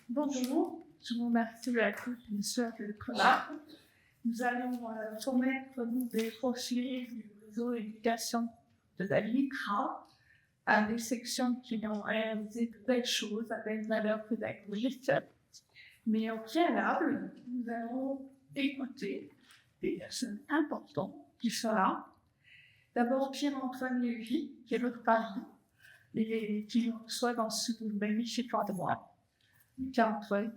Bonjour, je vous remercie à tous les soeurs d'être là. Nous allons soumettre des profils du réseau éducation de la LICRA à des sections qui ont réalisé de belles choses avec valeur pédagogique. Mais au préalable, nous allons écouter des personnes importantes qui sont là. D'abord Pierre-Antoine Lévy, qui est notre parrain, et qui nous reçoit dans ce magnifique endroit. Pierre-Antoine.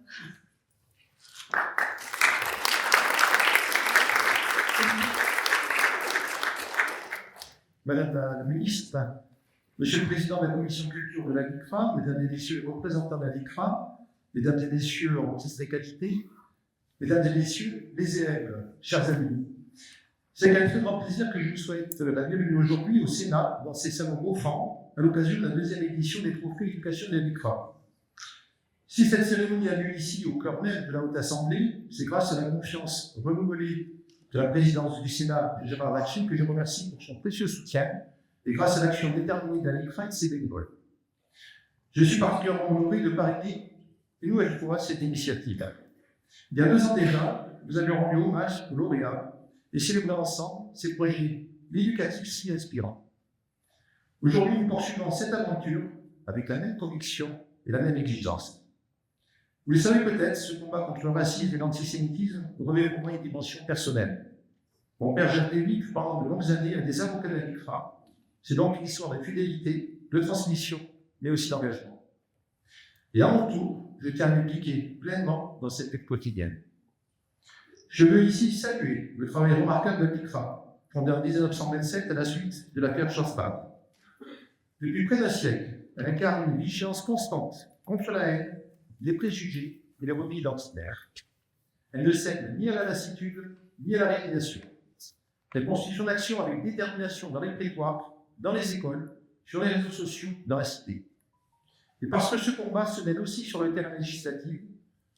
Madame la ministre, Monsieur le Président de la Commission Culture de la LICRA, Mesdames et Messieurs les représentants de la LICRA, Mesdames et Messieurs en test de qualité, Mesdames et Messieurs les élèves, chers amis, c'est avec un très grand plaisir que je vous souhaite la bienvenue aujourd'hui au Sénat, dans ces salons offrants, à l'occasion de la deuxième édition des Trophées Éducation de la LICRA. Si cette cérémonie a lieu ici, au cœur même de la Haute Assemblée, c'est grâce à la confiance renouvelée de la présidence du Sénat, Gérard Larcher, que je remercie pour son précieux soutien, et grâce à l'action déterminée de la LICRA et de ses bénévoles. Je suis particulièrement honoré de parrainer une nouvelle fois cette initiative. Il y a 2 ans déjà, nous avions rendu hommage aux lauréats et célébré ensemble ces projets éducatifs si inspirants. Aujourd'hui, nous poursuivons cette aventure avec la même conviction et la même exigence. Vous le savez peut-être, ce combat contre le racisme et l'antisémitisme revêt pour moi une dimension personnelle. Mon père Jacques Lévy, pendant de longues années, a des avocats de la LICRA. C'est donc une histoire de fidélité, de transmission, mais aussi d'engagement. Et à mon tour, je tiens à m'impliquer pleinement dans cette lutte quotidienne. Je veux ici saluer le travail remarquable de LICRA, fondée en 1927 à la suite de l'affaire Schaffer. Depuis près d'un siècle, elle incarne une vigilance constante contre la haine, les préjugés et les remis d'ordinaire. Elle ne cède ni à la lassitude, ni à la réalisation. Elle poursuit son action avec détermination dans les territoires, dans les écoles, sur les réseaux sociaux, dans la cité. Et parce que ce combat se mène aussi sur le terrain législatif,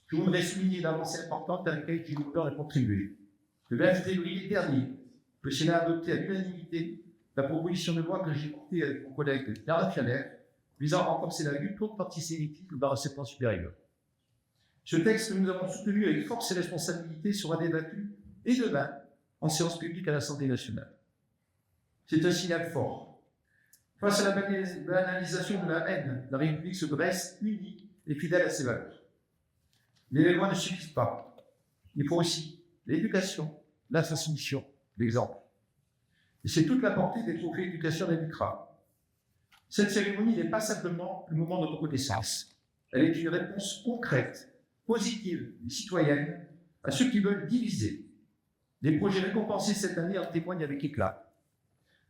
je voudrais souligner l'avancée importante à laquelle j'ai eu le temps de contribuer. Le 20 février dernier, le Sénat a adopté à l'unanimité la proposition de loi que j'ai portée avec mon collègue Clara Fialer, visant à renforcer la lutte contre l'antisémitisme dans l'enseignement supérieur. Ce texte que nous avons soutenu avec force et responsabilité sera débattu et demain en séance publique à l'Assemblée nationale. C'est un signal fort. Face à la banalisation de la haine, la République se dresse unie et fidèle à ses valeurs. Mais les lois ne suffisent pas. Il faut aussi l'éducation, la transmission, l'exemple. Et c'est toute la portée des trophées éducation de la LICRA. Cette cérémonie n'est pas simplement le moment de reconnaissance. Elle est une réponse concrète, positive et citoyenne à ceux qui veulent diviser. Les projets récompensés cette année en témoignent avec éclat.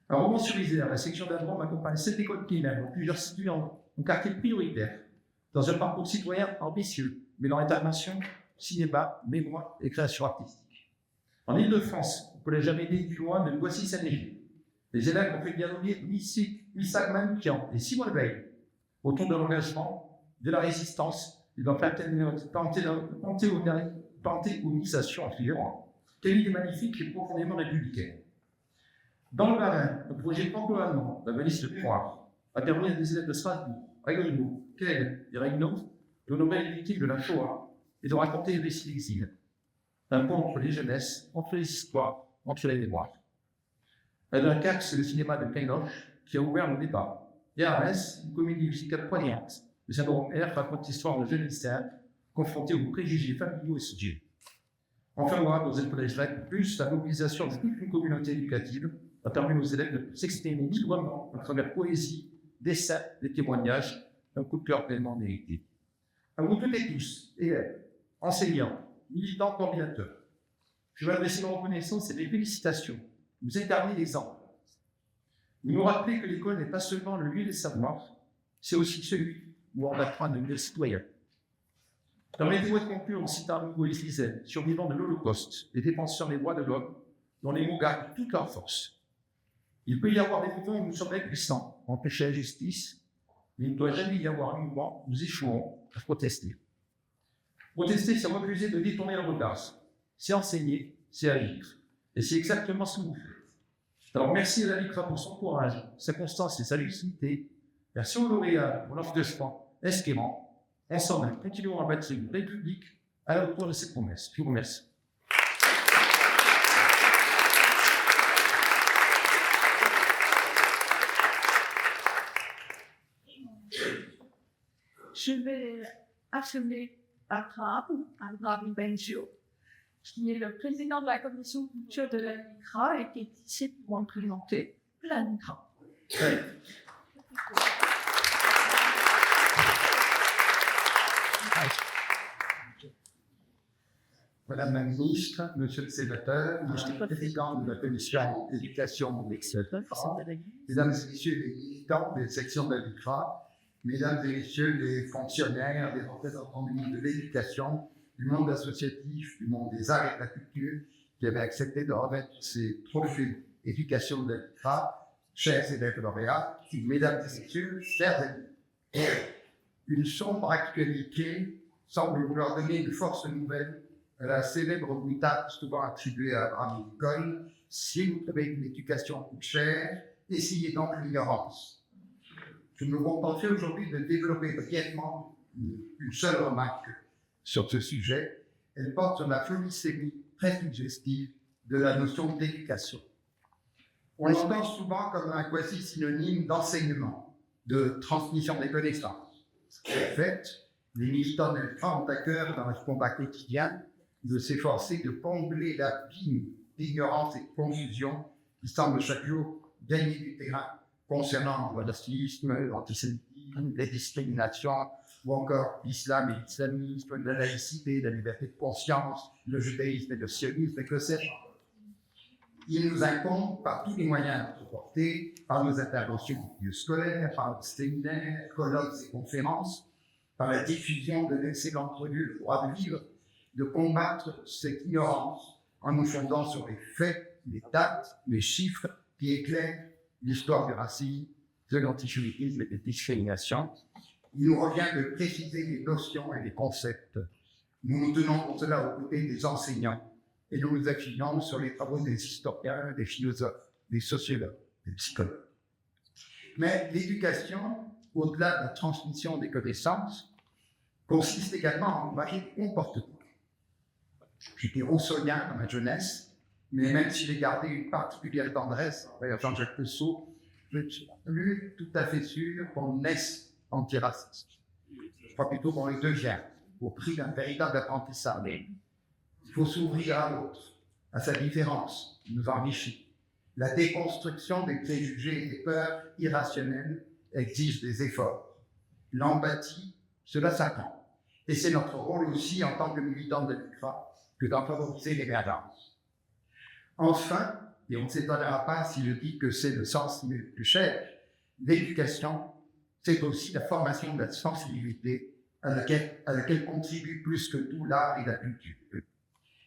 À Romans-sur-Isère, la section d'Avron accompagne 7 écoles primaires, dont plusieurs situées en quartier prioritaire, dans un parcours citoyen ambitieux, mêlant intervention, cinéma, mémoire et création artistique. En Ile-de-France, au collège Amédée du Loin de Boissy-Saint-Léger, les élèves ont fait dialoguer Missak Manoukian et Simone Veil autour de l'engagement, de la résistance et de la panthéonisation en figurant. Quelle idée magnifique et profondément républicaine. Dans le Bas-Rhin, le projet franco-allemand, la valise de Poire, a permis à des élèves de Strasbourg, Agolino, Kehl et Regnault de nommer les victimes de la Shoah et de raconter les récits d'exil. Un pont entre les jeunesses, entre les histoires, entre les mémoires. À Dunkerque, c'est le cinéma de Kainoche qui a ouvert le débat. Et à Reims, une comédie musicale poignante. Le syndrome R raconte l'histoire de jeunes lycéens confrontés aux préjugés familiaux et sociaux. Enfin, voilà, dans un collège REC, plus la mobilisation de toute une communauté éducative a permis aux élèves de s'exprimer librement à travers poésie, dessins, des témoignages, un coup de cœur pleinement mérité. À vous toutes et tous, élèves, enseignants, militants, coordinateurs, je vais adresser ma reconnaissance et mes félicitations. Vous incarnez l'exemple. Vous nous rappelez que l'école n'est pas seulement le lieu des savoirs, c'est aussi celui où on apprend à devenir citoyen. Permettez-moi de conclure en citant Hugo Elisée, survivant de l'Holocauste, les défenseurs des droits de l'homme, dont les mots gardent toute leur force. Il peut y avoir des moments où nous sommes impuissants, empêcher la justice, mais il ne doit jamais y avoir un moment où nous échouons à protester. Protester, c'est refuser de détourner le regard. C'est enseigner, c'est agir. Et c'est exactement ce que vous faites. Alors merci à la LICRA pour son courage, sa constance et sa lucidité. Merci aux lauréats pour l'offre de choix inspirant. Ensemble, continuons à bâtir une République à la hauteur de ses promesses. Je vous remercie. Je vais appeler Abraham Benjo, qui est le président de la commission culture de la LICRA et qui est ici pour présenter la LICRA. Madame la ministre, monsieur le sénateur, monsieur le président de la commission d'éducation et mesdames et messieurs les militants des sections de la LICRA, mesdames et messieurs les fonctionnaires, les représentants du monde de l'éducation, du monde associatif, du monde des arts et de la culture, qui avaient accepté de remettre ces trophées éducation de la LICRA, chers élèves lauréats, mesdames et messieurs, chers amis. Une sombre actualité semble vouloir donner une force nouvelle à la célèbre boutade souvent attribuée à Abraham Lincoln: si vous trouvez que l'éducation coûte cher, essayez donc l'ignorance. Je me contenterai aujourd'hui de développer brièvement une seule remarque sur ce sujet. Elle porte sur la polysémie très suggestive de la notion d'éducation. On l'entend souvent comme un quasi-synonyme d'enseignement, de transmission des connaissances. En fait, les militants de l'ELFA ont à cœur, dans leur combat quotidien, de s'efforcer de combler l'abîme d'ignorance et de confusion qui semble chaque jour gagner du terrain concernant le racisme, l'antisémitisme, les discriminations, ou encore l'islam et l'islamisme, la laïcité, la liberté de conscience, le judaïsme et le sionisme, et que sais-je. Il nous incombe, par tous les moyens de porter, par nos interventions au milieu scolaire, par les séminaires, colloques et conférences, par la diffusion de l'excellente revue Le droit de vivre, de combattre cette ignorance en nous fondant sur les faits, les dates, les chiffres qui éclairent l'histoire du racisme, de l'antisémitisme et des discriminations. Il nous revient de préciser les notions et les concepts. Nous nous tenons pour cela aux côtés des enseignants et nous nous appuyons sur les travaux des historiens, des philosophes, des sociologues, des psychologues. Mais l'éducation, au-delà de la transmission des connaissances, consiste également en un comportement. J'étais rousseauien dans ma jeunesse, mais même si j'ai gardé une particulière tendresse envers Jean-Jacques Rousseau, je ne suis plus tout à fait sûr qu'on naisse antiraciste. Je crois plutôt qu'on le devient, au prix d'un véritable apprentissage. Il faut s'ouvrir à l'autre, à sa différence, qui nous enrichit. La déconstruction des préjugés et des peurs irrationnelles exige des efforts. L'empathie, cela s'apprend. Et c'est notre rôle aussi en tant que militants de l'UCRA que d'en favoriser l'émergence. Enfin, et on ne s'étonnera pas si je dis que c'est le sens le plus cher, l'éducation, c'est aussi la formation de la sensibilité à laquelle contribue plus que tout l'art et la culture.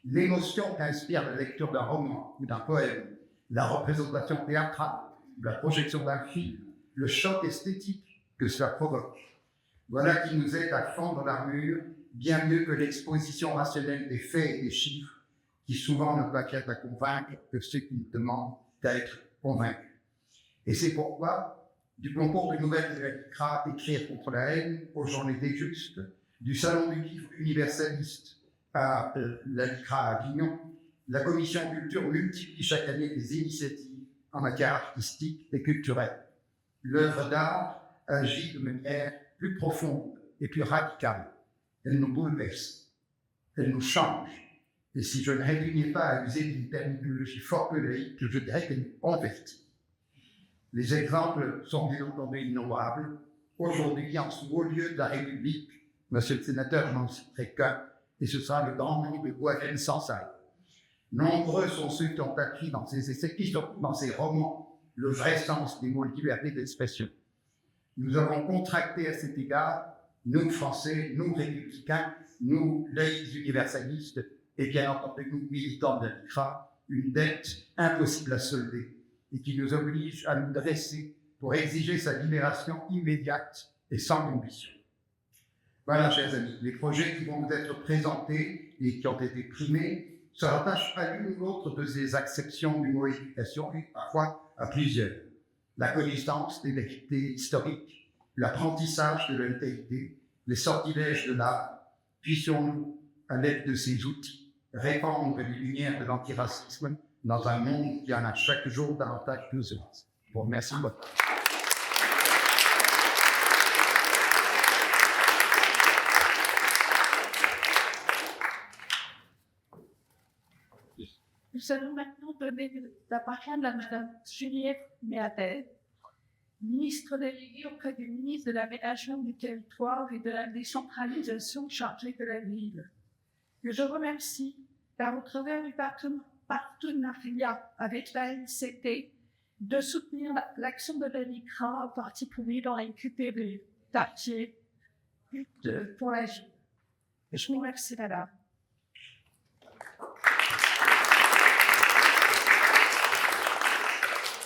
L'émotion qu'inspire la lecture d'un roman ou d'un poème, la représentation théâtrale, la projection d'un film, le choc esthétique que cela provoque. Voilà qui nous aide à fendre l'armure bien mieux que l'exposition rationnelle des faits et des chiffres qui souvent ne peuvent être à convaincre que ceux qui nous demandent d'être convaincus. Et c'est pourquoi, du concours de nouvelles de la LICRA Écrire contre la haine aux Journées des Justes, du Salon du Livre universaliste à la LICRA à Avignon, la Commission Culture multiplie chaque année des initiatives en matière artistique et culturelle. L'œuvre d'art agit de manière plus profonde et plus radicale. Elle nous bouleverse, elle nous change. Et si je ne répugnais pas à user d'une terminologie formulaïque, je dirais qu'elle nous convertit. Les exemples sont bien entendu innombrables. Aujourd'hui, en ce haut lieu de la République, monsieur le sénateur, je n'en citerai qu'un, et ce sera le grand nom de Boisvenu Sansaï. Nombreux sont ceux qui ont appris dans ces essais, qui sont dans ces romans, le vrai sens des mots liberté d'expression. Nous avons contracté à cet égard, nous Français, nous républicains, nous laïcs universalistes, et bien entendu nous militants de la LICRA, une dette impossible à solder et qui nous oblige à nous dresser pour exiger sa libération immédiate et sans condition. Voilà, chers amis, les projets qui vont vous être présentés et qui ont été primés se rattachent à l'une ou l'autre de ces acceptions du mot éducation et parfois à plusieurs. La connaissance des vérités historiques, l'apprentissage de l'altérité, les sortilèges de l'art, puissions-nous, à l'aide de ces outils, répandre les lumières de l'antiracisme dans un monde qui en a chaque jour davantage besoin. Je vous remercie beaucoup. Nous allons maintenant donner la parole à Mme Juliette Méadel, ministre déléguée auprès du ministre de l'Aménagement du Territoire et de la décentralisation chargée de la ville. Je vous remercie car au travers du partenariat avec la NCT de soutenir l'action de la LICRA, en particulier dans les QPV, quartier pour la ville. Je vous remercie, madame.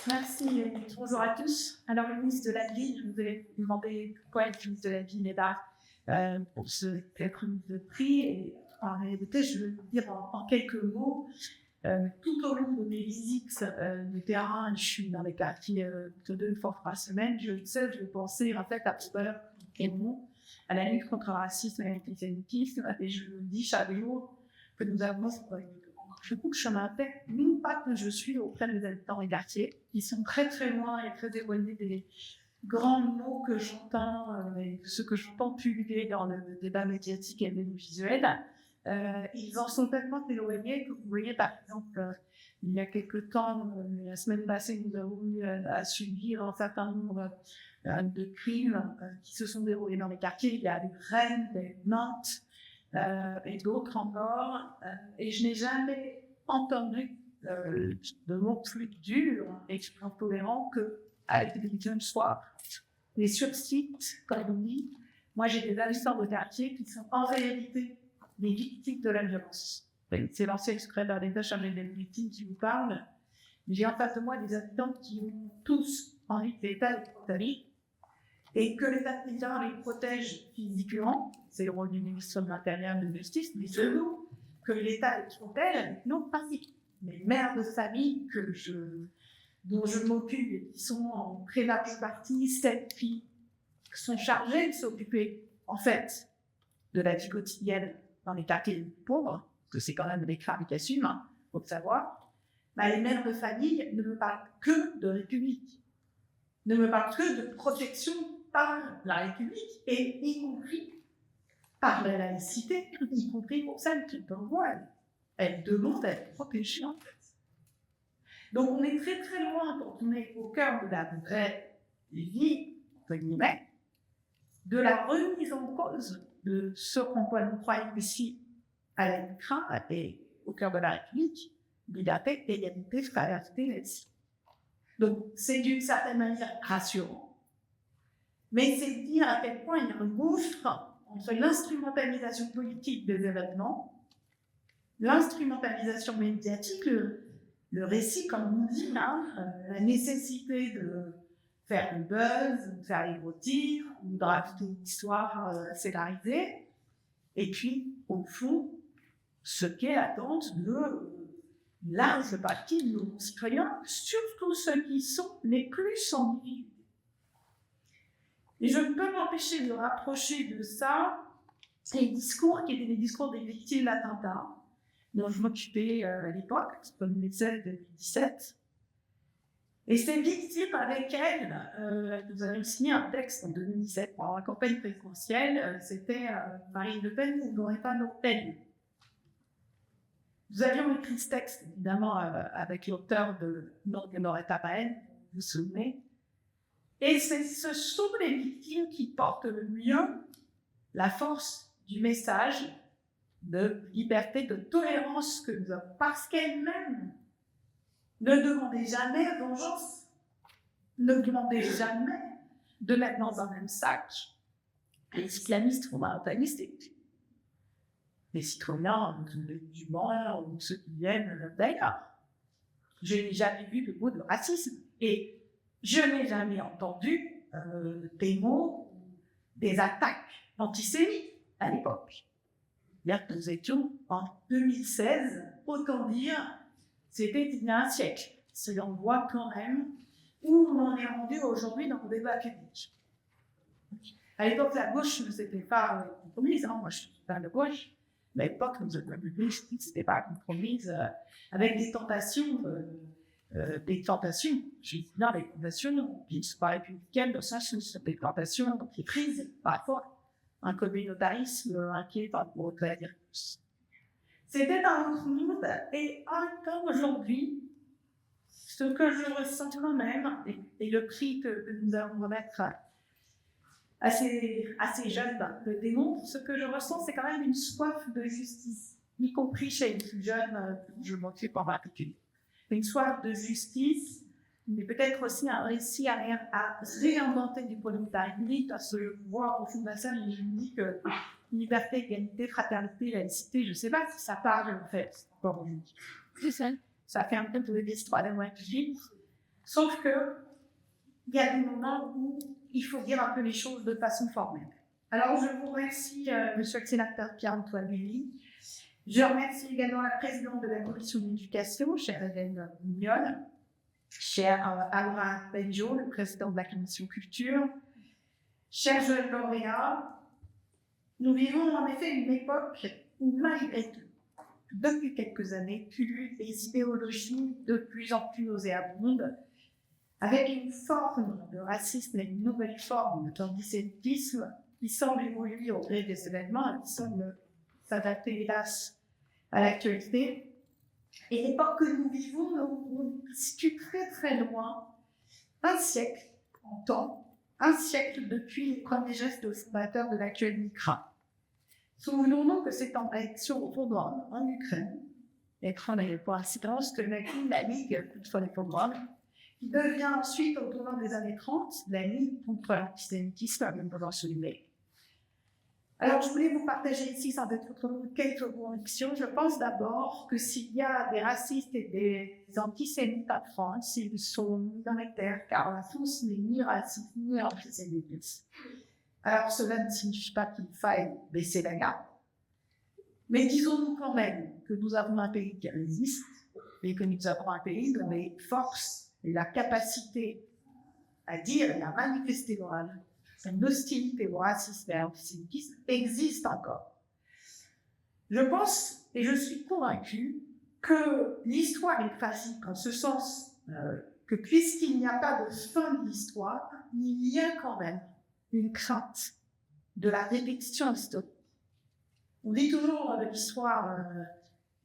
Merci, bonjour à tous. Alors, le ministre de la Ville, je vous ai demandé pourquoi le ministre de la Ville est là pour cette remise de prix. Et en réalité, je vais vous dire en quelques mots, tout au long de mes visites du terrain, je suis dans les quartiers de 2 fois par semaine, je sais, je pensais en fait à Peur et non à la lutte contre le racisme et l'antisémitisme, et je le dis chaque jour que nous avons je trouve que je m'appelle, non pas que je suis auprès des habitants des quartiers, qui sont très très loin et très éloignés des grands mots que j'entends et ce que je pense publier dans le débat médiatique et visuel. Ils en sont tellement éloignés que vous voyez par exemple, il y a quelque temps, la semaine passée, nous avons eu à subir un certain nombre de crimes qui se sont déroulés dans les quartiers. Il y a des Rennes, des Nantes, et d'autres encore, et je n'ai jamais entendu de mots plus durs et intolérants qu'avec des jeunes soirs. Les sursites, comme on dit, moi j'ai des habitants de quartier qui sont en réalité des victimes de la violence. C'est l'ancien secrétaire d'État chargé des victimes qui vous parle. J'ai en face de moi des habitants qui ont tous envie que l'État les protège et que l'État les protège physiquement, c'est le rôle du ministre de l'Intérieur et de la Justice, mais surtout que l'État les protège, non pas les mères de famille dont je m'occupe et qui sont en très large partie celles qui sont chargées de s'occuper, en fait, de la vie quotidienne dans les quartiers pauvres, parce que c'est quand même des femmes qui assument, faut le savoir. Les mères de famille ne me parlent que de République, ne me parlent que de protection par la République, et y compris par la laïcité, y compris pour celles qui le voile. Elles demandent à être protégées, en fait. Donc on est très très loin quand on est au cœur de la vraie vie, entre guillemets, de la remise en cause de ce qu'on peut nous croire ici à la LICRA et au cœur de la République, liberté, égalité, fraternité, laïcité. Donc c'est d'une certaine manière rassurant. Mais c'est dire à quel point il y a un gouffre entre l'instrumentalisation politique des événements, l'instrumentalisation médiatique, le récit, comme on dit, la nécessité de faire le buzz, de faire les gros tirs, ou de raconter une histoire scénarisée, et puis, au fond, ce qu'est l'attente de large partie de nos citoyens, surtout ceux qui sont les plus sensibles. Et je ne peux m'empêcher de rapprocher de ça les discours qui étaient des discours des victimes d'attentats, dont je m'occupais à l'époque, en 2016-2017. Et ces victimes, avec elles, nous avions signé un texte en 2017 pour la campagne présidentielle, c'était Marine Le Pen, vous n'aurez pas nos peines. Nous avions écrit ce texte, évidemment, avec l'auteur de Non, il n'aurait pas peine, vous vous souvenez. Et ce sont les victimes qui portent le mieux la force du message de liberté, de tolérance que nous avons, parce qu'elles-mêmes ne demandaient jamais la vengeance, ne demandaient jamais de mettre dans un même sac les islamistes fondamentalistes et les citoyens musulmans ou ceux qui viennent d'ailleurs. Je n'ai jamais vu de mot de racisme et je n'ai jamais entendu des mots, des attaques antisémites à l'époque. C'est-à-dire que nous étions en 2016, autant dire, c'était il y a un siècle. C'est on voit quand même où on en est rendu aujourd'hui dans le débat public. À l'époque, la gauche ne s'était pas compromise. Moi, je suis pas de gauche. À l'époque, nous avons vu que c'était pas compromise avec des tentations. Des tentations. Je dis non, des tentations qui ne sont pas républicaines, dans le sens où c'est des tentations qui prises parfois un communautarisme inquiet par rapport au C'était un autre monde, et en même temps, aujourd'hui, ce que je ressens quand même, et le prix que nous allons remettre à ces jeunes le démontre, ce que je ressens, c'est quand même une soif de justice, y compris chez les plus jeunes, je m'en suis convaincue. Une soif de justice, mais peut-être aussi un récit à réinventer du point de vue de la République, parce que je vois au fond de la salle, je me dis que liberté, égalité, fraternité, laïcité, je ne sais pas si ça parle en fait. C'est ça. Ça fait un peu de l'histoire de la République. Sauf que il y a des moments où il faut dire un peu les choses de façon formelle. Alors, je vous remercie, monsieur le sénateur Pierre-Antoine Bély. Je remercie également la présidente de la commission d'éducation, chère Hélène Mignol, cher Alain Benjo, le président de la commission culture, chers jeunes lauréats. Nous vivons en effet une époque où, malgré tout, depuis quelques années, pullulent des idéologies de plus en plus nauséabondes, avec une forme de racisme et une nouvelle forme d'antisémitisme qui semble évoluer au gré des événements et qui semble s'adapter, hélas, à l'actualité. Et l'époque que nous vivons nous situe très très loin, un siècle en temps, un siècle depuis les premiers gestes fondateurs de l'actuel MICRA. Souvenons-nous que c'est en élection au fondement en Ukraine, écran pour incidence de la Ligue contre les pogroms, qui devient ensuite, au tournant des années 30, la Ligue contre l'antisémitisme, même pendant ce numéro. Alors, je voulais vous partager ici, sans être trop quelques convictions. Je pense d'abord que s'il y a des racistes et des antisémites en France, ils sont minoritaires, car la France n'est ni raciste ni antisémite. Alors, cela ne signifie pas qu'il faille baisser la garde. Mais disons-nous quand même que nous avons un pays qui résiste, et que nous avons un pays dont les forces et la capacité à dire et à manifester l'oral, une hostilité au racisme et à l'antisémitisme existe encore. Je pense et je suis convaincue que l'histoire est tragique en ce sens que puisqu'il n'y a pas de fin de l'histoire, il y a quand même une crainte de la répétition historique. On dit toujours de l'histoire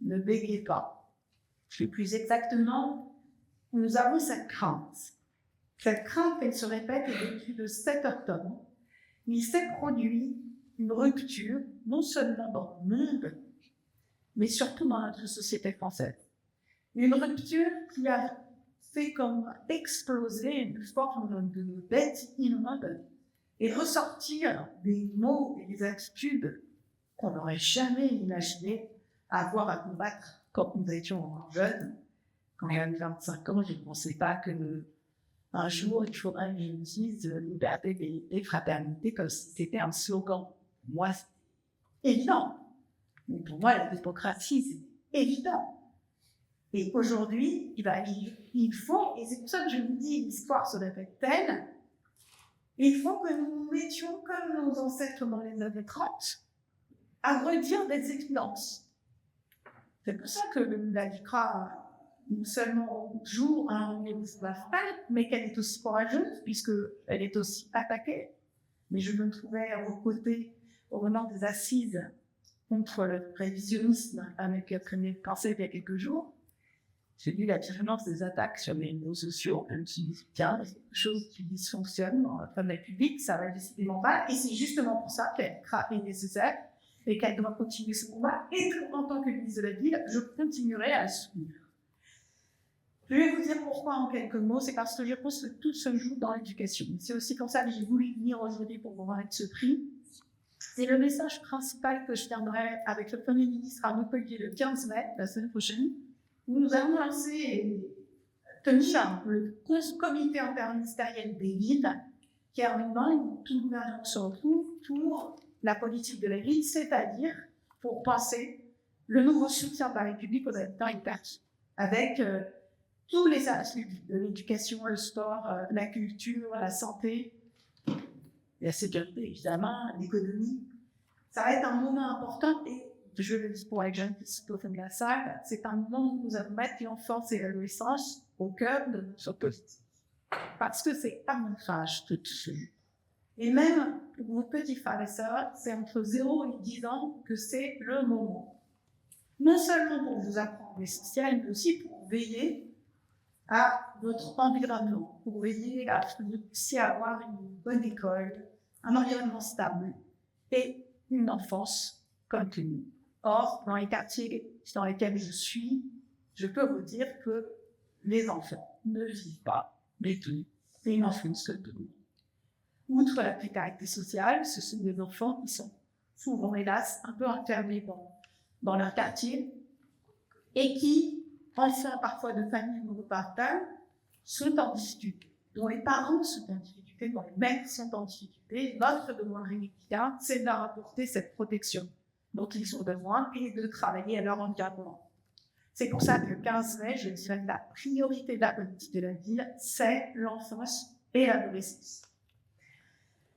ne bégayez pas. Je plus exactement, nous avons cette crainte. Cette crainte qu'elle se répète et depuis le 7 octobre, il s'est produit une rupture, non seulement dans le monde, mais surtout dans notre société française. Une rupture qui a fait comme exploser une forme de bête immonde et ressortir des mots et des attitudes qu'on n'aurait jamais imaginé avoir à combattre quand nous étions jeunes. Quand j'avais 25 ans, je ne pensais pas que un jour, il faudrait que je dise liberté et fraternité comme si c'était un slogan. Moi, c'est évident. Mais pour moi, la démocratie, c'est évident. Et aujourd'hui, il faut, et c'est pour ça que je vous dis, l'histoire se répète-t-elle, il faut que nous nous mettions comme nos ancêtres dans les années 30 à redire des évidences. C'est pour ça que la LICRA non seulement joue un rôle mais qu'elle est aussi courageuse, puisqu'elle est aussi attaquée. Mais je me trouvais à vos côtés au moment des assises contre le révisionnisme avec le premier cancer il y a quelques jours. J'ai vu la violence des attaques sur les réseaux sociaux. Je me suis dit, tiens, c'est quelque chose qui dysfonctionne dans la République, ça va décidément mal. Et c'est justement pour ça qu'elle est nécessaire et qu'elle doit continuer ce combat. Et en tant que ministre de la Ville, je continuerai à le soutenir. Je vais vous dire pourquoi en quelques mots. C'est parce que je pense que tout se joue dans l'éducation. C'est aussi pour ça que j'ai voulu venir aujourd'hui pour vous remettre ce prix. C'est le message principal que je viendrai avec le Premier ministre à Montpellier le 15 mai, la semaine prochaine, où nous allons lancer et tenir le comité interministériel des villes qui réunit tout le gouvernement sur le coup pour la politique de la ville, c'est-à-dire pour penser le nouveau soutien de la République aux habitants et tâches, avec tous les aspects de l'éducation, le sport, la culture, la santé, la sécurité, évidemment, l'économie. Ça va être un moment important et je le dis pour les jeunes qui sont au sein de la salle, c'est un moment où nous allons mettre l'enfance et l'adolescence au cœur de notre politique. Parce que c'est à mon âge de tout ce. Et même pour vos petits frères et sœurs, c'est entre 0 et 10 ans que c'est le moment. Non seulement pour vous apprendre l'essentiel, mais aussi pour veiller à votre environnement, pour veiller à ce que vous puissiez avoir une bonne école, un environnement stable et une enfance continue. Or, dans les quartiers dans lesquels je suis, je peux vous dire que les enfants ne vivent pas du tout une enfance continue. Outre la précarité sociale, ce sont des enfants qui sont souvent, hélas, un peu enfermés dans leur quartier et qui, en sein parfois de familles monoparentales, sont en difficulté, dont les parents sont en difficulté, dont les mères sont en difficulté. Notre devoir immédiat, c'est de leur apporter cette protection dont ils ont besoin et de travailler à leur encadrement. C'est pour ça que le 15 mai, je dirais que la priorité de la politique de la ville, c'est l'enfance et l'adolescence.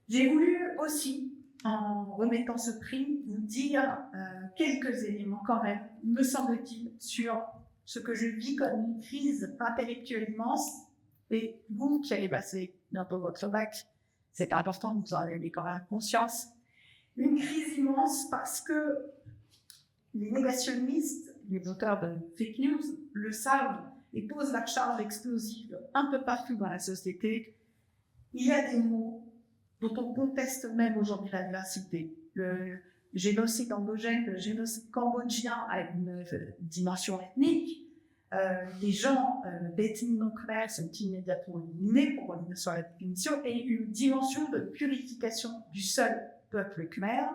J'ai voulu aussi, en remettant ce prix, vous dire quelques éléments quand même, me semble-t-il, sur ce que je vis comme une crise intellectuelle immense. Et vous qui avez passé bientôt votre bac, c'est important, vous en avez quand même conscience. Une crise immense parce que les négationnistes, les auteurs de fake news, le savent et posent la charge explosive un peu partout dans la société. Il y a des mots dont on conteste même aujourd'hui la véracité. Le génocide endogène, le génocide cambodgien a une dimension ethnique. Les gens d'ethnie non khmer sont immédiatement éliminés pour revenir sur la définition, et une dimension de purification du seul peuple khmer.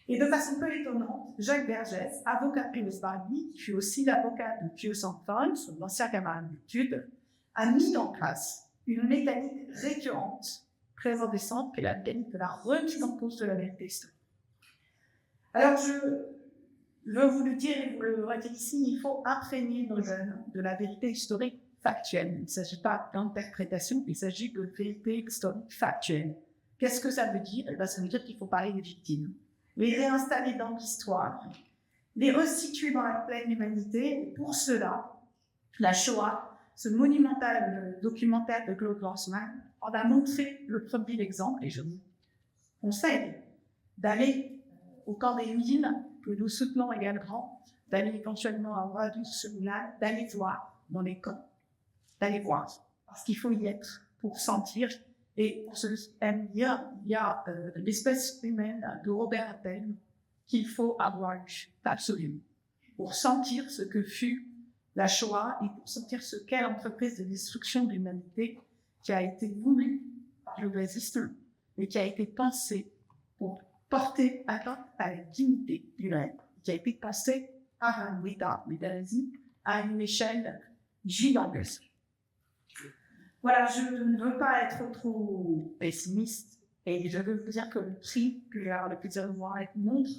Et de façon peu étonnante, Jacques Vergès, avocat près de Paris, qui fut aussi l'avocat de Pius Saint-Paul, son ancien camarade d'études, a mis en place une mécanique récurrente, très indécente, qui est la mécanique de la remise en cause de la vérité historique. Alors, je veux vous le dire et vous le redire ici, il faut imprégner nos jeunes de la vérité historique factuelle. Il ne s'agit pas d'interprétation, il s'agit de vérité historique factuelle. Qu'est-ce que ça veut dire? Ça veut dire qu'il faut parler des victimes, les réinstaller dans l'histoire, les resituer dans la pleine humanité. Et pour cela, la Shoah, ce monumental documentaire de Claude Lanzmann, en a montré le premier exemple, et je vous conseille d'aller au camp des mines, que nous soutenons également, d'aller éventuellement à Ouadou-sur-Moulin, d'aller voir dans les camps, d'aller voir, parce qu'il faut y être pour sentir. Et pour se dire, il y a l'espèce humaine de Robert Appel qu'il faut avoir eu, absolument, pour sentir ce que fut la Shoah et pour sentir ce qu'est l'entreprise de destruction de l'humanité qui a été voulue par le résistant et qui a été pensée pour porter atteinte à la dignité humaine, qui a été pensée par un État, à une échelle gigantesque. Voilà, je ne veux pas être trop pessimiste et je veux vous dire que le prix que j'ai le plaisir de voir montre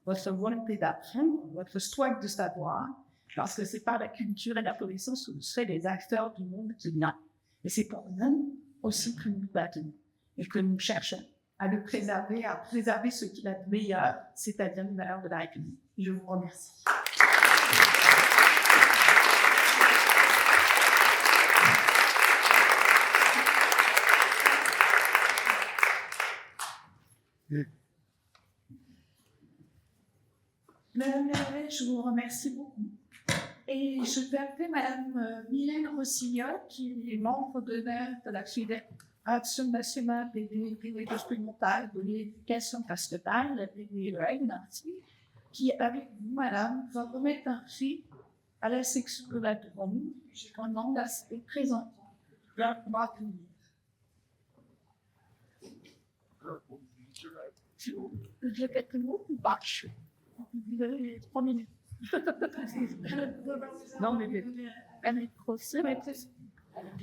votre volonté d'apprendre, votre soif de savoir, parce que c'est par la culture et la connaissance que vous serez les acteurs du monde qui vient. Et c'est pour nous aussi que nous battons et que nous cherchons à le préserver, à préserver ce qu'il a de meilleur, c'est-à-dire les valeurs de la République. Je vous remercie. Je vous remercie beaucoup. Et je vais appeler Madame Mylène Rossignol, qui est membre d'honneur de la Fédération nationale des bibliothèques expérimentales de l'éducation nationale, qui est avec vous, Madame, va remettre un prix à la section de la Drôme. Je vous demande à se présenter. Je vais être mot ou pas? Vous avez 3 minutes. Non, mais elle est procès, mais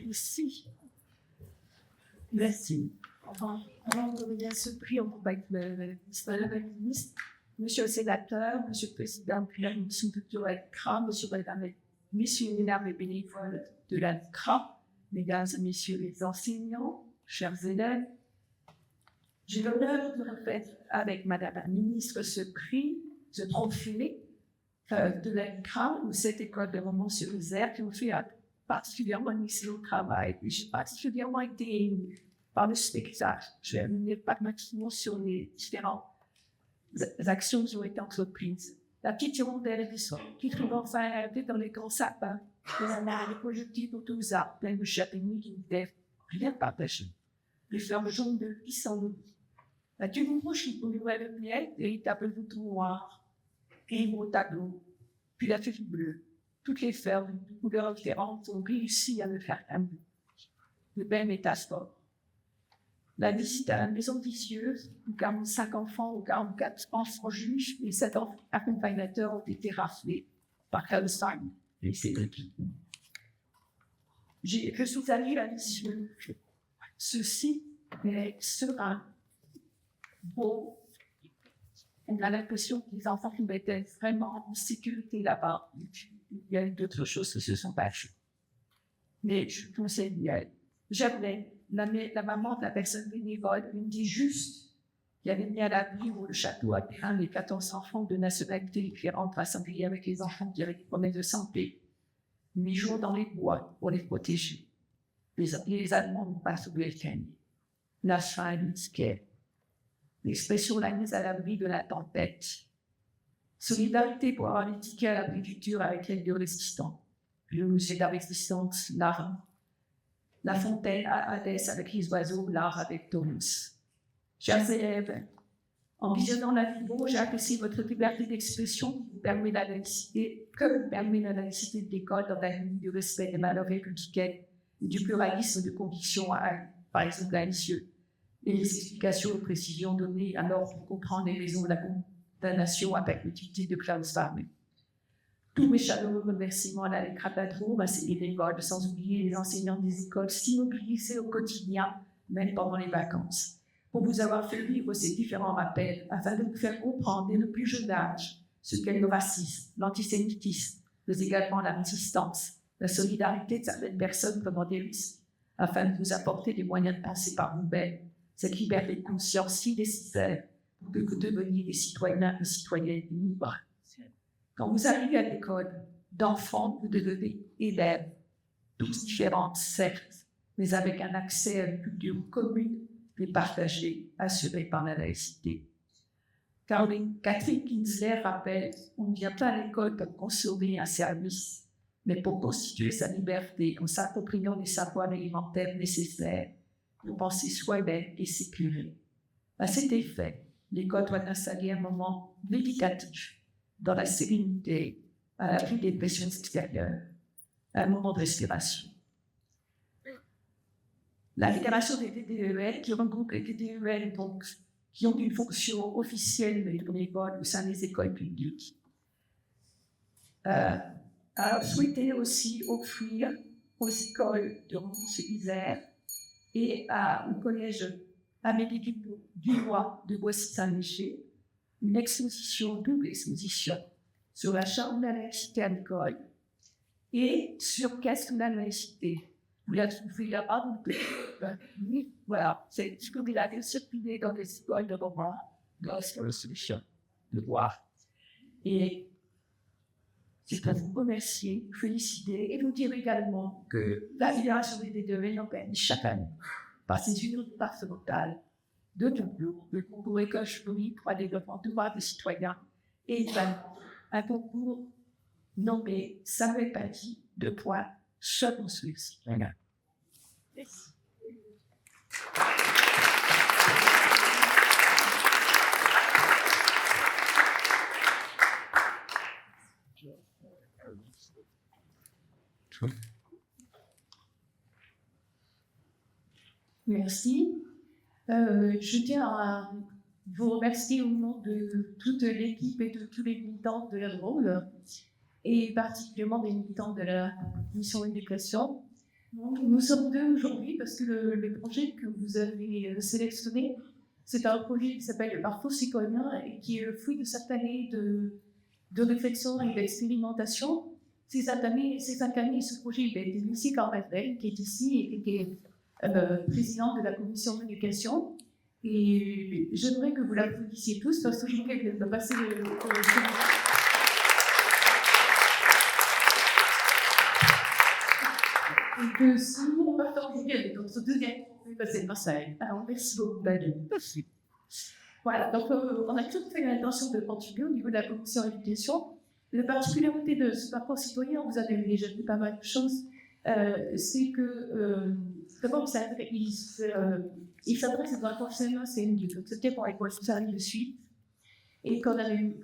ici. Merci. Enfin, avant de donner ce prix, on va avec le ministre, Monsieur le sénateur, Monsieur le président de la mission culturelle CRA, Monsieur les mesdames et bénévoles de la CRA, Mesdames et Messieurs les enseignants, chers élèves, J'ai l'honneur de remettre avec Madame la Ministre ce prix, ce trophée de la CRA, ou cette école de Romans-sur-Isère, qui me fait particulièrement initié au travail. Puis j'ai particulièrement été émue par le spectacle. Je vais revenir pragmatiquement sur les différentes actions qui ont été entreprises. La petite hirondelle du sol, qui trouve enfin arrêtée dans les grands sapins, les projectiles autour des arbres, plein de châtaigniers qui n'étaient rien partagé. Les fleurs jaunes de pissenlit. La tube rouge qui couvrait le miel, véritable bouton noir, et au tableau, puis la feuille bleue. Toutes les fleurs de couleurs différentes ont réussi à me faire aimer. Le bel métaphore. La visite à la maison vicieuse, où 45 enfants ou 44 enfants juges et 7 accompagnateurs ont été raflés par Kalsheim et ses équipes. Je suis allée à l'issue. Ceci est serein, beau. On a l'impression que les enfants pouvaient être vraiment en sécurité là-bas. Il y a eu d'autres choses qui se sont passées. Mais je conseille, j'aimais la maman de la personne bénévole, me dit juste qu'il avait mis à l'abri au château à Périn les 14 enfants de nationalités différentes rassemblés avec les enfants qui avaient des problèmes de santé. 8 jours dans les bois pour les protéger. Les Allemands n'ont pas sauvé le Canada. La faim risquait. L'expression la mise à l'abri de la tempête. Solidarité pour avoir les tickets à l'agriculture avec les deux résistants. Le musée de la résistance, l'art. La fontaine à Hadès avec les oiseaux, l'art avec Thomas. Chers élèves, en visionnant la vidéo, j'ai apprécié votre liberté d'expression qui vous permet la laïcité, que vous permet la laïcité de l'école dans la ligne du respect des valeurs républicaines et du pluralisme de convictions, par exemple à l'issue. Et les explications et précisions données alors pour comprendre les raisons de la condamnation avec l'utilité de Klaus Farmer. Tous mes chaleureux remerciements à la Crapatroume, à ses bénévoles, sans oublier les enseignants des écoles si mobilisés au quotidien, même pendant les vacances, pour vous avoir fait vivre ces différents rappels afin de vous faire comprendre dès le plus jeune âge ce qu'est le racisme, l'antisémitisme, mais également la résistance, la solidarité de certaines personnes comme des risques, afin de vous apporter des moyens de penser par vous-même, cette liberté de conscience si nécessaire pour que vous deveniez des citoyens et citoyennes libres. Quand vous arrivez à l'école, d'enfants, vous devenez élèves, tous différentes, certes, mais avec un accès à une culture commune et partagée, assurée par la laïcité. Catherine Kinsler rappelle, on ne vient pas à l'école pour consommer un service, mais pour constituer sa liberté en s'appropriant les savoirs élémentaires nécessaires pour penser soi-même et s'éclairer. À cet effet, l'école doit installer un moment méditatif dans la sérénité, à l'abri des pressions extérieures, un moment de respiration. La fédération des TDEL, qui regroupe les TDEL donc, qui ont une fonction officielle de bénévole au sein des écoles publiques, a souhaité aussi offrir aux écoles de Romans-sur-Isère et au collège Amélie Dubois de Boissy-Saint-Léger une exposition, double exposition, sur la charte de la laïcité à l'école et sur qu'est-ce que la laïcité. Vous la trouvez là-bas, donc voilà, c'est ce que vous avez circulé dans les écoles de Rouen, dans l'exposition de voir. Et c'est à vous remercier, vous féliciter et vous dire également que la Fédération des TDEL organise chaque année, par ses unions départementales, de concours, le concours école chevalier pour le développement durable des citoyens et un concours nommé Samuel Paty, Seul en Suisse. Voilà. Merci. Merci. Je tiens à vous remercier au nom de toute l'équipe et de tous les militants de la Drôle, et particulièrement des militants de la mission éducation. Nous sommes deux aujourd'hui parce que le projet que vous avez sélectionné, c'est un projet qui s'appelle le Parcours citoyen et qui est le fruit de cette année de réflexion et d'expérimentation. Ces 5 années, ce projet il a été initié par Madeleine, qui est ici et qui est présidente de la commission d'éducation. Et j'aimerais que vous l'applaudissiez tous parce que je voudrais qu'elle va passer le. Et que si vous repartez aujourd'hui avec notre deuxième, vous passez le passage. Alors, merci beaucoup. Merci. Voilà, donc on a tout fait l'intention de contribuer au niveau de la commission éducation. La particularité de ce parcours citoyen, vous avez déjà vu pas mal de choses, c'est que d'abord, il s'adresse à forcément, c'est une du c'était pour l'école sociale de suite. Et quand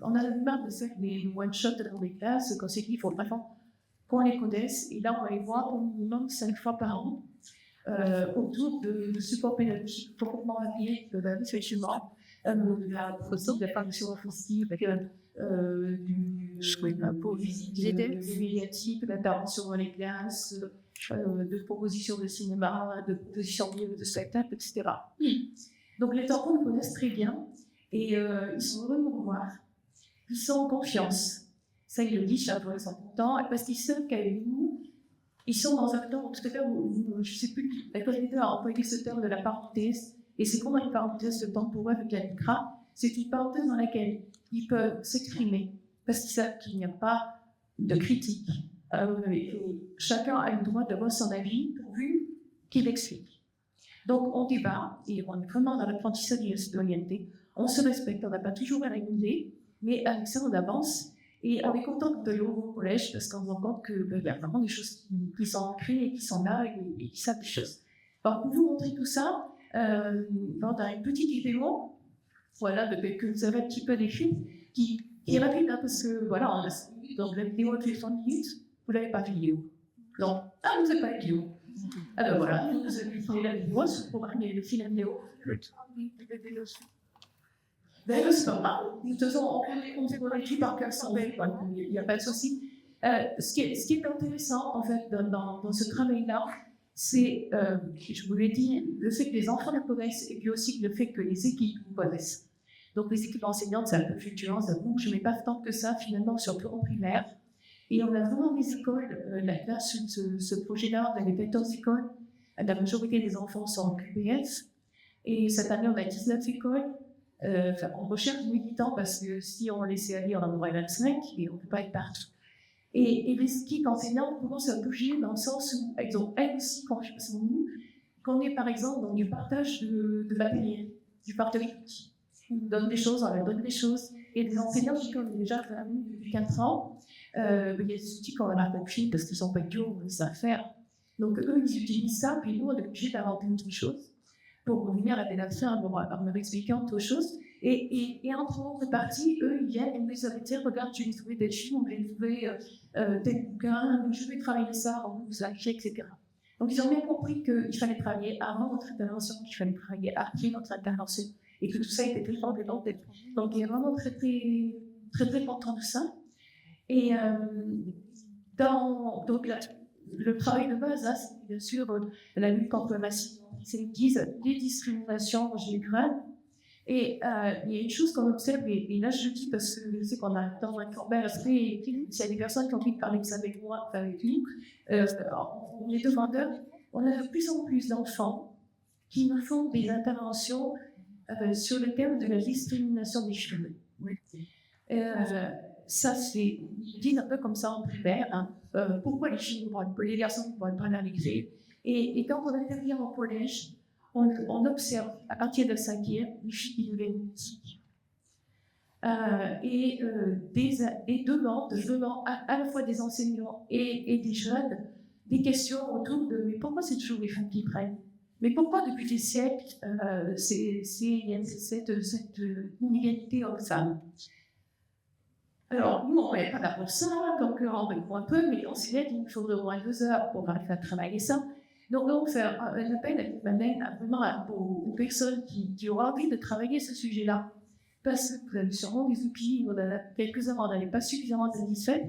on a marre de faire des one-shots dans les classes, quand c'est qu'il faut vraiment qu'on les connaisse, et là on va les voir au minimum 5 fois par an autour de support pédagogique complètement varié, de la réflexion, de la formation offensive, de médiatique, d'intervention dans les classes, de propositions de cinéma, de propositions de spectacle, etc. Donc les enfants nous connaissent très bien et ils sont heureux de nous voir. Ils sont en confiance. Ça, ils le disent, ils sont contents parce qu'ils savent qu'avec nous, ils sont dans un temps, tout à l'heure, je ne sais plus, la présidente a employé ce terme de la parenthèse, et c'est comment une parenthèse de temps pour eux avec la LICRA, c'est une parenthèse dans laquelle ils peuvent s'exprimer, parce qu'ils savent qu'il n'y a pas de critique. Chacun a le droit d'avoir son avis pourvu qu'il explique. Donc on débat, et on est vraiment dans l'apprentissage de la citoyenneté, on se respecte, on n'a pas toujours à réguler, mais avec ça on avance. Et on est content de aller au collège parce qu'on se rend compte qu'il y a vraiment des choses qui sont ancrées et qui sont là et qui savent des choses. Alors, pour vous montrer tout ça, dans une petite vidéo, voilà, que vous avez un petit peu décrit, qui est rapide, hein, parce que voilà, on a donc la vidéo de 30 minutes, vous n'avez pas de vidéo. Non, vous n'avez pas de vidéo. Alors voilà, vous avez fait la vidéo, c'est pour ramener le fil à vidéo. D'ailleurs, c'est pas mal. De toute façon, on fait tout par cœur sans veille, il n'y a pas de souci. Ce qui est intéressant, en fait, dans ce travail-là, c'est, je vous l'ai dit, le fait que les enfants le connaissent et puis aussi le fait que les équipes le connaissent. Donc, les équipes enseignantes, c'est un peu fluctuant, ça bouge, mais pas tant que ça, finalement, sur le plan primaire. Et on a vraiment des écoles, là, sur ce projet-là, on avait 14 écoles. La majorité des enfants sont en QPS. Et cette année, on a 19 écoles. On recherche militants parce que si on laissait aller, on en aurait 25 et on ne peut pas être partout. Et les équipes enseignantes commencent à bouger dans le sens où elles ont elles aussi confiance en nous, qu'on est par exemple dans du partage de matériel, du partage d'outils. On nous donne des choses, on leur donne des choses. Et les enseignants qui ont déjà depuis 4 ans, il y a des outils qu'on a compris parce qu'ils sont pas durs, ils savent faire. Donc eux, ils utilisent ça, puis nous, on est obligés d'inventer autre chose pour revenir à la fin en leur expliquant autre chose. Et entre autres parties, eux, ils viennent et nous disent regarde, je vais trouver des films, je vais trouver des bouquins, je vais travailler ça, on vous acheter, etc. Donc ils ont bien compris qu'il fallait travailler avant notre intervention, qu'il fallait travailler après notre intervention, et que tout ça était très fort dedans. Donc il est vraiment très, très, très, très content de ça. Et donc le travail de base, là, c'est bien sûr la lutte contre les discriminations en général. Et il y a une chose qu'on observe, et là je le dis parce que je sais qu'on a dans un Corbert, s'il y a des personnes qui ont envie de parler de ça avec moi, avec nous, on est demandeurs, on a de plus en plus d'enfants qui nous font des interventions sur le thème de la discrimination des cheveux. Ça, c'est dit un peu comme ça en primaire. Hein. Pourquoi les filles les garçons ne vont pas l'analyser. Et quand on intervient au collège, on observe à partir de 5e les filles qui deviennent musique. Et des demandent à la fois des enseignants et des jeunes des questions autour de mais pourquoi c'est toujours les femmes qui prennent? Mais pourquoi depuis des siècles il y a cette inégalité homme-femme? Alors, nous, on n'est pas là pour ça, donc on répond un peu, mais on s'y dit qu'il faudrait au moins 2 heures pour arriver à travailler ça. Donc, on fait un appel vraiment aux personnes qui auront envie de travailler ce sujet-là. Parce que vous avez sûrement des outils, on en a quelques-uns, on n'en est pas suffisamment satisfaits,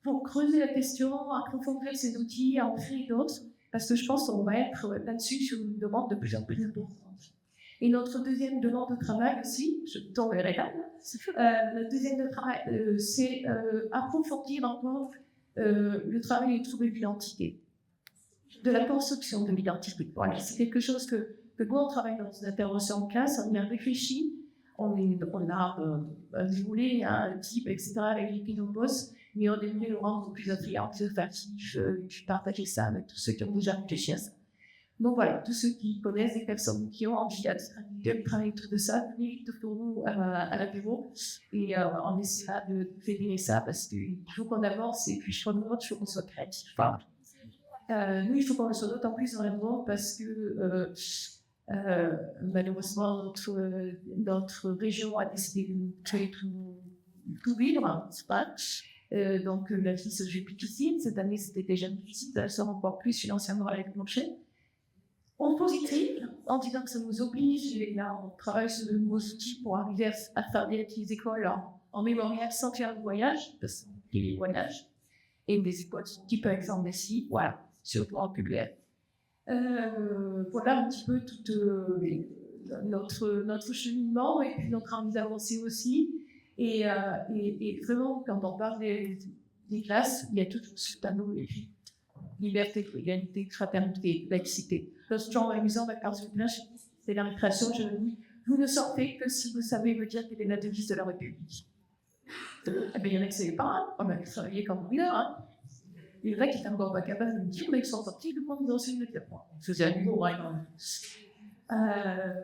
pour creuser la question, approfondir ces outils, en créer d'autres, parce que je pense qu'on va être là-dessus sur une demande de plus en plus importante. Et notre deuxième demande de travail aussi, je tomberai là, le deuxième de travail, c'est approfondir encore le travail autour de l'identité, de la construction de l'identité. Voilà, c'est quelque chose que que quand on travaille dans une intervention en classe, on a réfléchi, on a déroulé un type, etc., avec les boss, mais on aimerait le rendre plus attrayant, plus facile, partager ça avec tous ceux qui ont déjà réfléchi à ça. Donc voilà, tous ceux qui connaissent des personnes qui ont envie de travailler autour de ça, venez pour nous à la bureau et on essaiera de fédérer ça parce qu'il faut qu'on avance et puis il faut qu'on soit créatif. Enfin, nous, il faut qu'on le soit d'autant plus vraiment parce que malheureusement, notre région a décidé de créer tout vivre, c'est pas. Donc la vie se fait plus difficile. Cette année, c'était déjà difficile, ça sera encore plus financièrement avec le marché. En positif, en disant que ça nous oblige, et là on travaille sur de nouveaux outils pour arriver à faire des petites écoles en mémorial sans faire de voyage, parce qu'il y a des voyages, et des écoles qui peuvent être en ici, voilà, sur le plan public. Voilà un petit peu tout notre cheminement et puis notre envie d'avancer aussi. Et vraiment, quand on parle des classes, il y a tout ce tableau et puis liberté, égalité, fraternité, laïcité. Le genre amusant de la carte de blanche, c'est la récréation, je le dis. Vous ne sortez que si vous savez me dire quelle est la devise de la République. Eh bien, il y en a qui ne savaient pas, hein. On a travaillé comme mineur, hein. Il y en a qui étaient encore pas capables de me dire, mais ils sont sortis, le monde dans une lettre. C'est un nouveau, hein.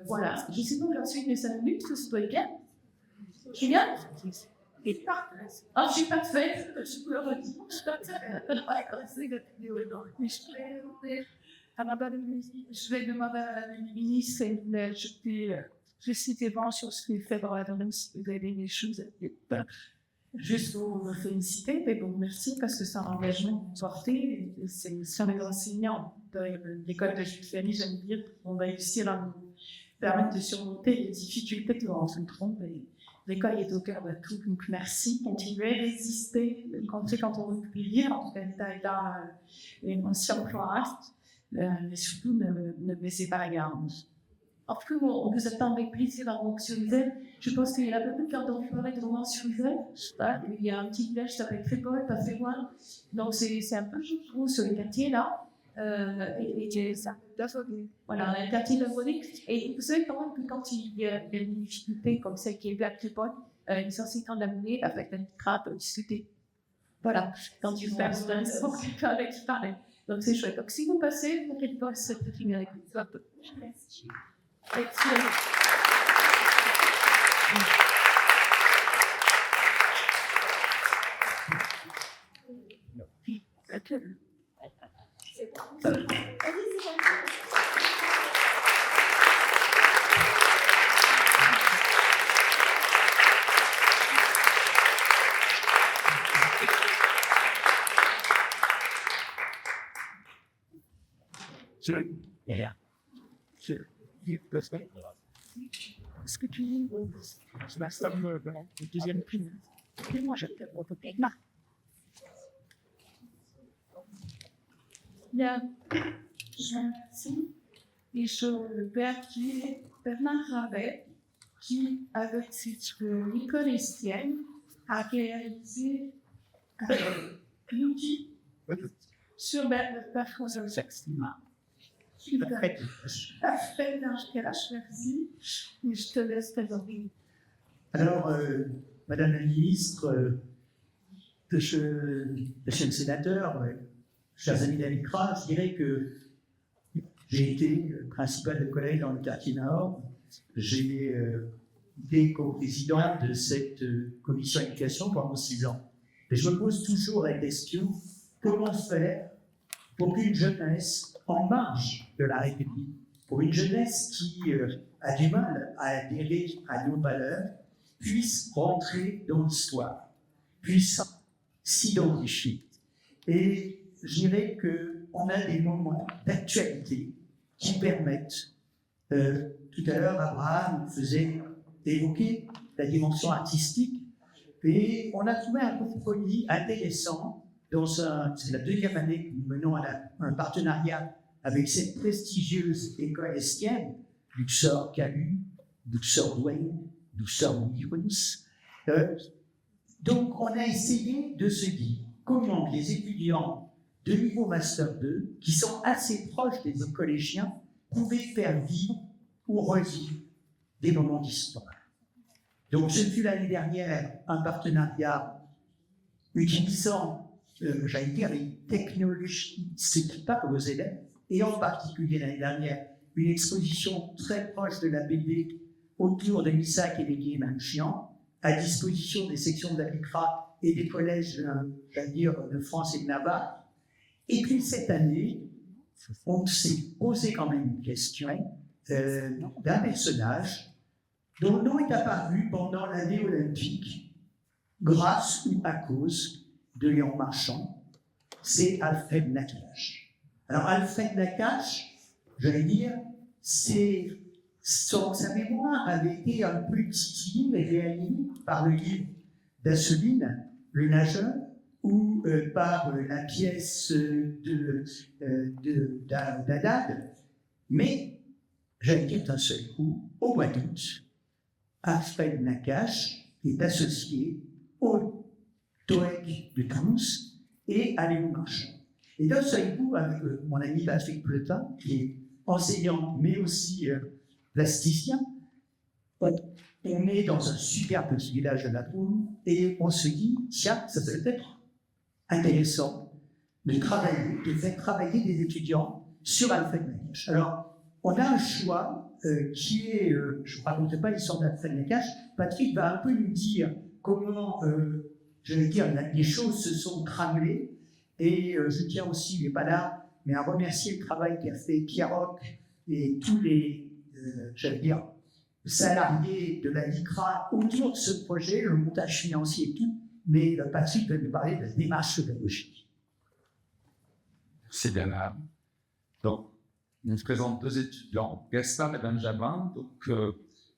Voilà. Je sais pas, j'ai reçu les 5 minutes, que ça doit être bien. Génial. Et pas. Ah, je suis pas faite. Je peux le redire. Je vais demander à la ministre je cite vraiment sur ce qu'il fait dans la domaine, si vous avez des choses à dire. Juste pour vous féliciter et vous remercier parce que c'est un engagement porté. C'est un enseignant de l'école de Jules-Ferry, j'aime dire, on va réussir à nous permettre de surmonter les difficultés que nous rencontrons. L'école est au cœur de tout, donc merci, continuez, résistez, quand on veut lire, en tout cas, l'état est conscient pour mais surtout ne baissez pas la garde. En tout cas, on vous attend avec plaisir à Romans-sur-Isère. Je pense qu'il y a beaucoup qui ont entendu parler de Romans-sur-Isère. Il y a un petit village qui s'appelle Crépole, pas très loin. Donc c'est un peu sur le quartier là. Et ça. Voilà, un quartier de Monique. Et vous savez quand même que quand il y a une difficulté comme celle qui est à Crépole, ils sont aussi l'amener avec une crabe discutée. Voilà, quand tu fais un sport, quelqu'un avec qui parle. Donc c'est chouette. Donc si vous passez, vous n'inquiétez pas, c'est petit avec vous. Merci. Excellent. Est-ce que tu dis je m'assomme le deuxième prix. Et moi, je te propose ma. Bien. Merci. Et je remercie Bernard Ravet qui, avec l'école estienne, a réalisé un outil sur le parcours de l'examen. Parfait, merci. Et je te laisse présenter. Alors, Madame la Ministre, Monsieur le Sénateur, chers amis d'Alicra, je dirais que j'ai été principal de collège dans le quartier Nord. J'ai été co-président de cette commission éducation pendant 6 ans. Et je me pose toujours la question, comment faire pour qu'une jeunesse en marge de la République, pour une jeunesse qui a du mal à adhérer à nos valeurs, puisse rentrer dans l'histoire, puisse s'identifier. Et je dirais qu'on a des moments d'actualité qui permettent, tout à l'heure Abraham faisait évoquer la dimension artistique, et on a trouvé un compromis intéressant. C'est la 2e année que nous menons un partenariat avec cette prestigieuse école estienne, Luxor Calu, Luxor Douane, Luxor Wivens. Donc, on a essayé de se dire comment les étudiants de niveau Master 2, qui sont assez proches des collégiens, pouvaient faire vivre ou revit des moments d'histoire. Donc, ce fut l'année dernière un partenariat utilisant, j'allais dire, les technologies pas vos élèves, et en particulier l'année dernière, une exposition très proche de la BD autour de l'ISAC et des Guillemets Manchian, à disposition des sections de la LICRA et des collèges, j'allais dire, de France et de Navarre. Et puis cette année, on s'est posé quand même une question d'un personnage dont le nom est apparu pendant l'année olympique, grâce ou à cause de Léon Marchand, c'est Alfred Nakache. Alors Alfred Nakache, j'allais dire, sa mémoire avait été un peu titillée et réanimée par le livre d'Asseline, Le Nageur, ou par la pièce d'Haddad. Mais, j'allais dire d'un seul coup, au mois d'août, Alfred Nakache est associé au TOEIC de Toulouse et à Léon Marchand. Et d'un seul coup, avec mon ami Patrick Pletin, qui est enseignant, mais aussi plasticien, on est dans un super petit village de la Drôme et on se dit, tiens, ça peut être intéressant de faire travailler des étudiants sur Alfred Nakache. Alors, on a un choix qui est, je ne raconte pas l'histoire d'Alfred Nakache, Patrick va un peu nous dire comment, je vais dire, les choses se sont tramées, et je tiens aussi, il n'est pas là, mais à remercier le travail qu'a fait Pierre Roch et tous les, j'allais dire, salariés de la LICRA autour de ce projet, le montage financier et tout, mais Patrick va nous parler de la démarche pédagogique. C'est bien là. Donc, on se présente deux étudiants, Gaspard et Benjamin,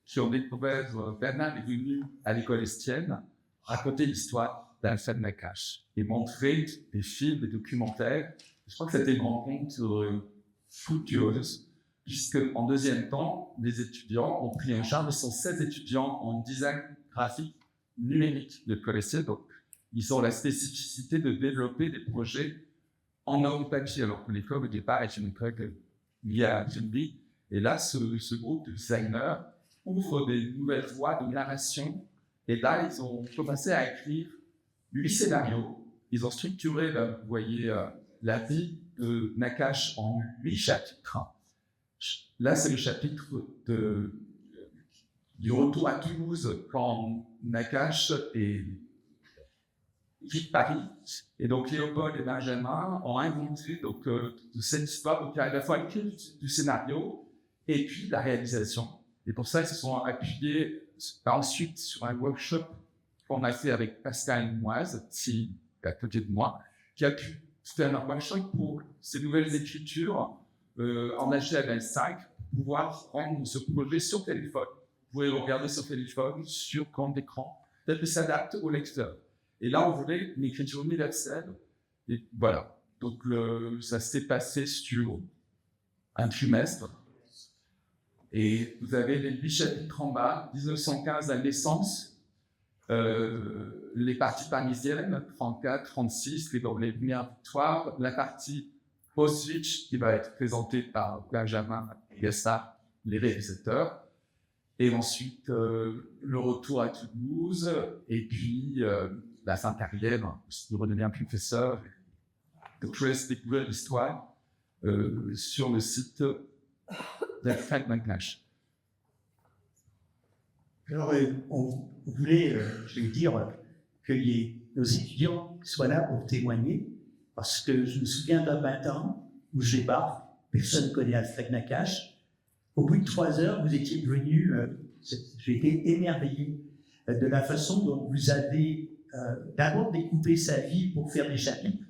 qui ont découvert Bernard est venu à l'école Estienne raconter l'histoire d'Alfred Nakache et montrer des films, des documentaires. Je crois que c'était une rencontre fructueuse, puisque en deuxième temps, les étudiants ont pris en charge, ils sont 16 étudiants en design graphique numérique de l'école Estienne. Donc, ils ont la spécificité de développer des projets en norme papier, alors que l'école au départ est une école liée à Filmby. Et là, ce groupe de designers ouvre des nouvelles voies de narration. Et là, ils ont commencé à écrire 8 scénarios. Ils ont structuré, vous voyez, la vie de Nakache en 8 chapitres. Là, c'est le chapitre du retour à Toulouse quand Nakache quitte Paris. Et donc, Léopold et Benjamin ont inventé de cette histoire. Donc, il y a à la fois l'écriture du scénario et puis la réalisation. Et pour ça, ils se sont appuyés ensuite sur un workshop qu'on a fait avec Pascal Moise, qui est à côté de moi, qui a pu faire un workshop pour ces nouvelles écritures en HTML5, pour pouvoir rendre ce projet sur téléphone. Vous pouvez le regarder sur téléphone, sur grand écran, peut-être que ça s'adapte au lecteur. Et là, on voulait une écriture universelle. Et voilà. Donc, ça s'est passé sur un trimestre. Et vous avez les 8 chapitres en bas, 1915, la naissance, les parties parisiennes, 34, 36, les premières victoires, la partie post-switch qui va être présentée par Benjamin et Gaspard, les réalisateurs, et ensuite le retour à Toulouse, et puis la fin de carrière, de redevenir un professeur. Donc je vous laisse découvrir l'histoire sur le site d'Alfred Nakache. Alors, on voulait, je vais dire, que nos étudiants soient là pour témoigner, parce que je me souviens d'un matin où je débarque, personne ne connaît Alfred Nakache. Au bout de 3 heures, vous étiez venus, j'ai été émerveillé de la façon dont vous avez d'abord découpé sa vie pour faire des chapitres.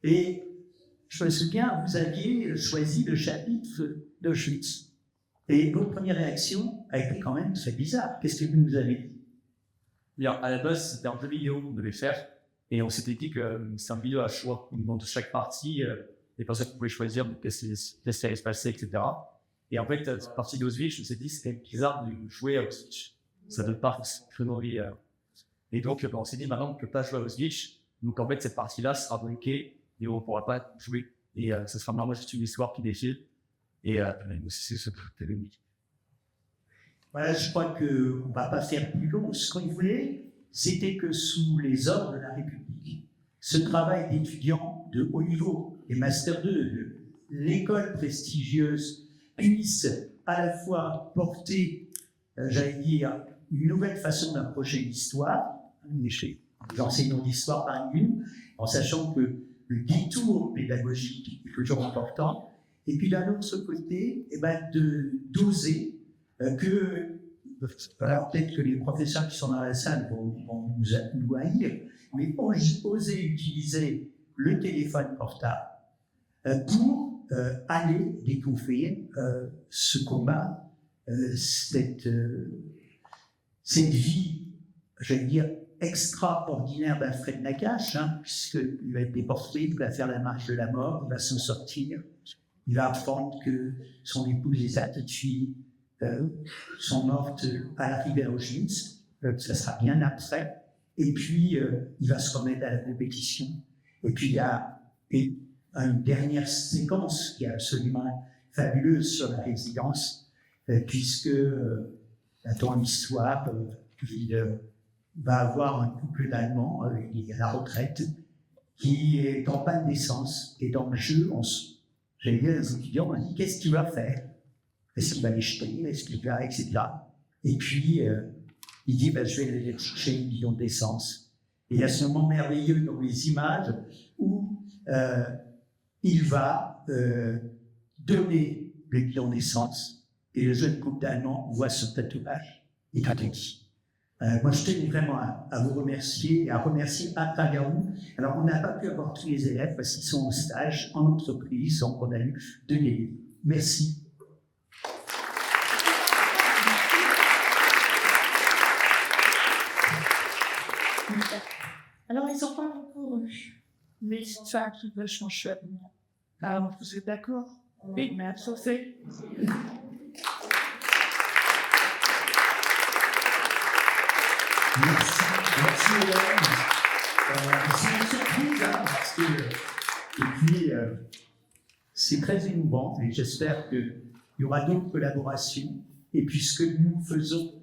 Et je me souviens, vous aviez choisi le chapitre d'Auschwitz. Et votre première réaction a été quand même très bizarre. Qu'est-ce que vous nous avez dit? Bien, à la base, c'était un jeu vidéo qu'on devait faire. Et on s'était dit que c'est un vidéo à choix. Dans chaque partie, les personnes pouvaient choisir qu'est-ce qui allait se passer, etc. Et en fait, cette partie d'Auschwitz, je me suis dit, c'était bizarre de jouer à Auschwitz. Ça donne pas forcément envie. Et donc, on s'est dit maintenant qu'on ne peut pas jouer à Auschwitz. Donc, en fait, cette partie-là sera bloquée et on ne pourra pas jouer. Et ce sera normalement juste une histoire qui défile. Et c'est ce que c'était unique. Voilà, je crois qu'on ne va pas faire plus long. Ce qu'on voulait, c'était que sous les ordres de la République, ce travail d'étudiants de haut niveau, les Master 2, de l'école prestigieuse, puisse à la fois porter, j'allais dire, une nouvelle façon d'approcher l'histoire, l'enseignant d'histoire par une, en sachant que le détour pédagogique est toujours important, et puis d'un autre côté, d'oser que, alors peut-être que les professeurs qui sont dans la salle vont nous haïr, mais oser utiliser le téléphone portable pour aller découvrir ce combat, cette vie, j'allais dire, extraordinaire d'Alfred Nakache, puisqu'il va être déporté, il va faire la marche de la mort, il va s'en sortir, il va apprendre que son épouse et sa petite fille sont mortes à l'arrivée à Auschwitz, ça sera bien après, et puis il va se remettre à la compétition. Et puis il y a une dernière séquence qui est absolument fabuleuse sur la résidence, puisque dans l'histoire, il va avoir un couple d'Allemands, il est à la retraite, qui est en panne d'essence, et dans le jeu, j'allais dire, les étudiants m'ont dit, qu'est-ce qu'il va faire? Est-ce qu'il va les jeter? Est-ce qu'il va, etc. Et puis, il dit, je vais aller chercher 1 million d'essence. Et il y a ce moment merveilleux dans les images où il va donner le million d'essence, et le jeune couple d'Allemands voit ce tatouage, et traduit. Moi, je tenais vraiment à vous remercier, et à remercier à travers vous. Alors, on n'a pas pu avoir tous les élèves parce qu'ils sont en stage, en entreprise, donc on a eu 2 élèves. Merci. Alors, ils n'ont pas encore eu, mais ça a tout changé. Alors, vous êtes d'accord? Oui, mais associé. Merci Hélène. C'est une surprise, parce que, et puis, c'est très émouvant, et j'espère qu'il y aura d'autres collaborations. Et puisque nous faisons,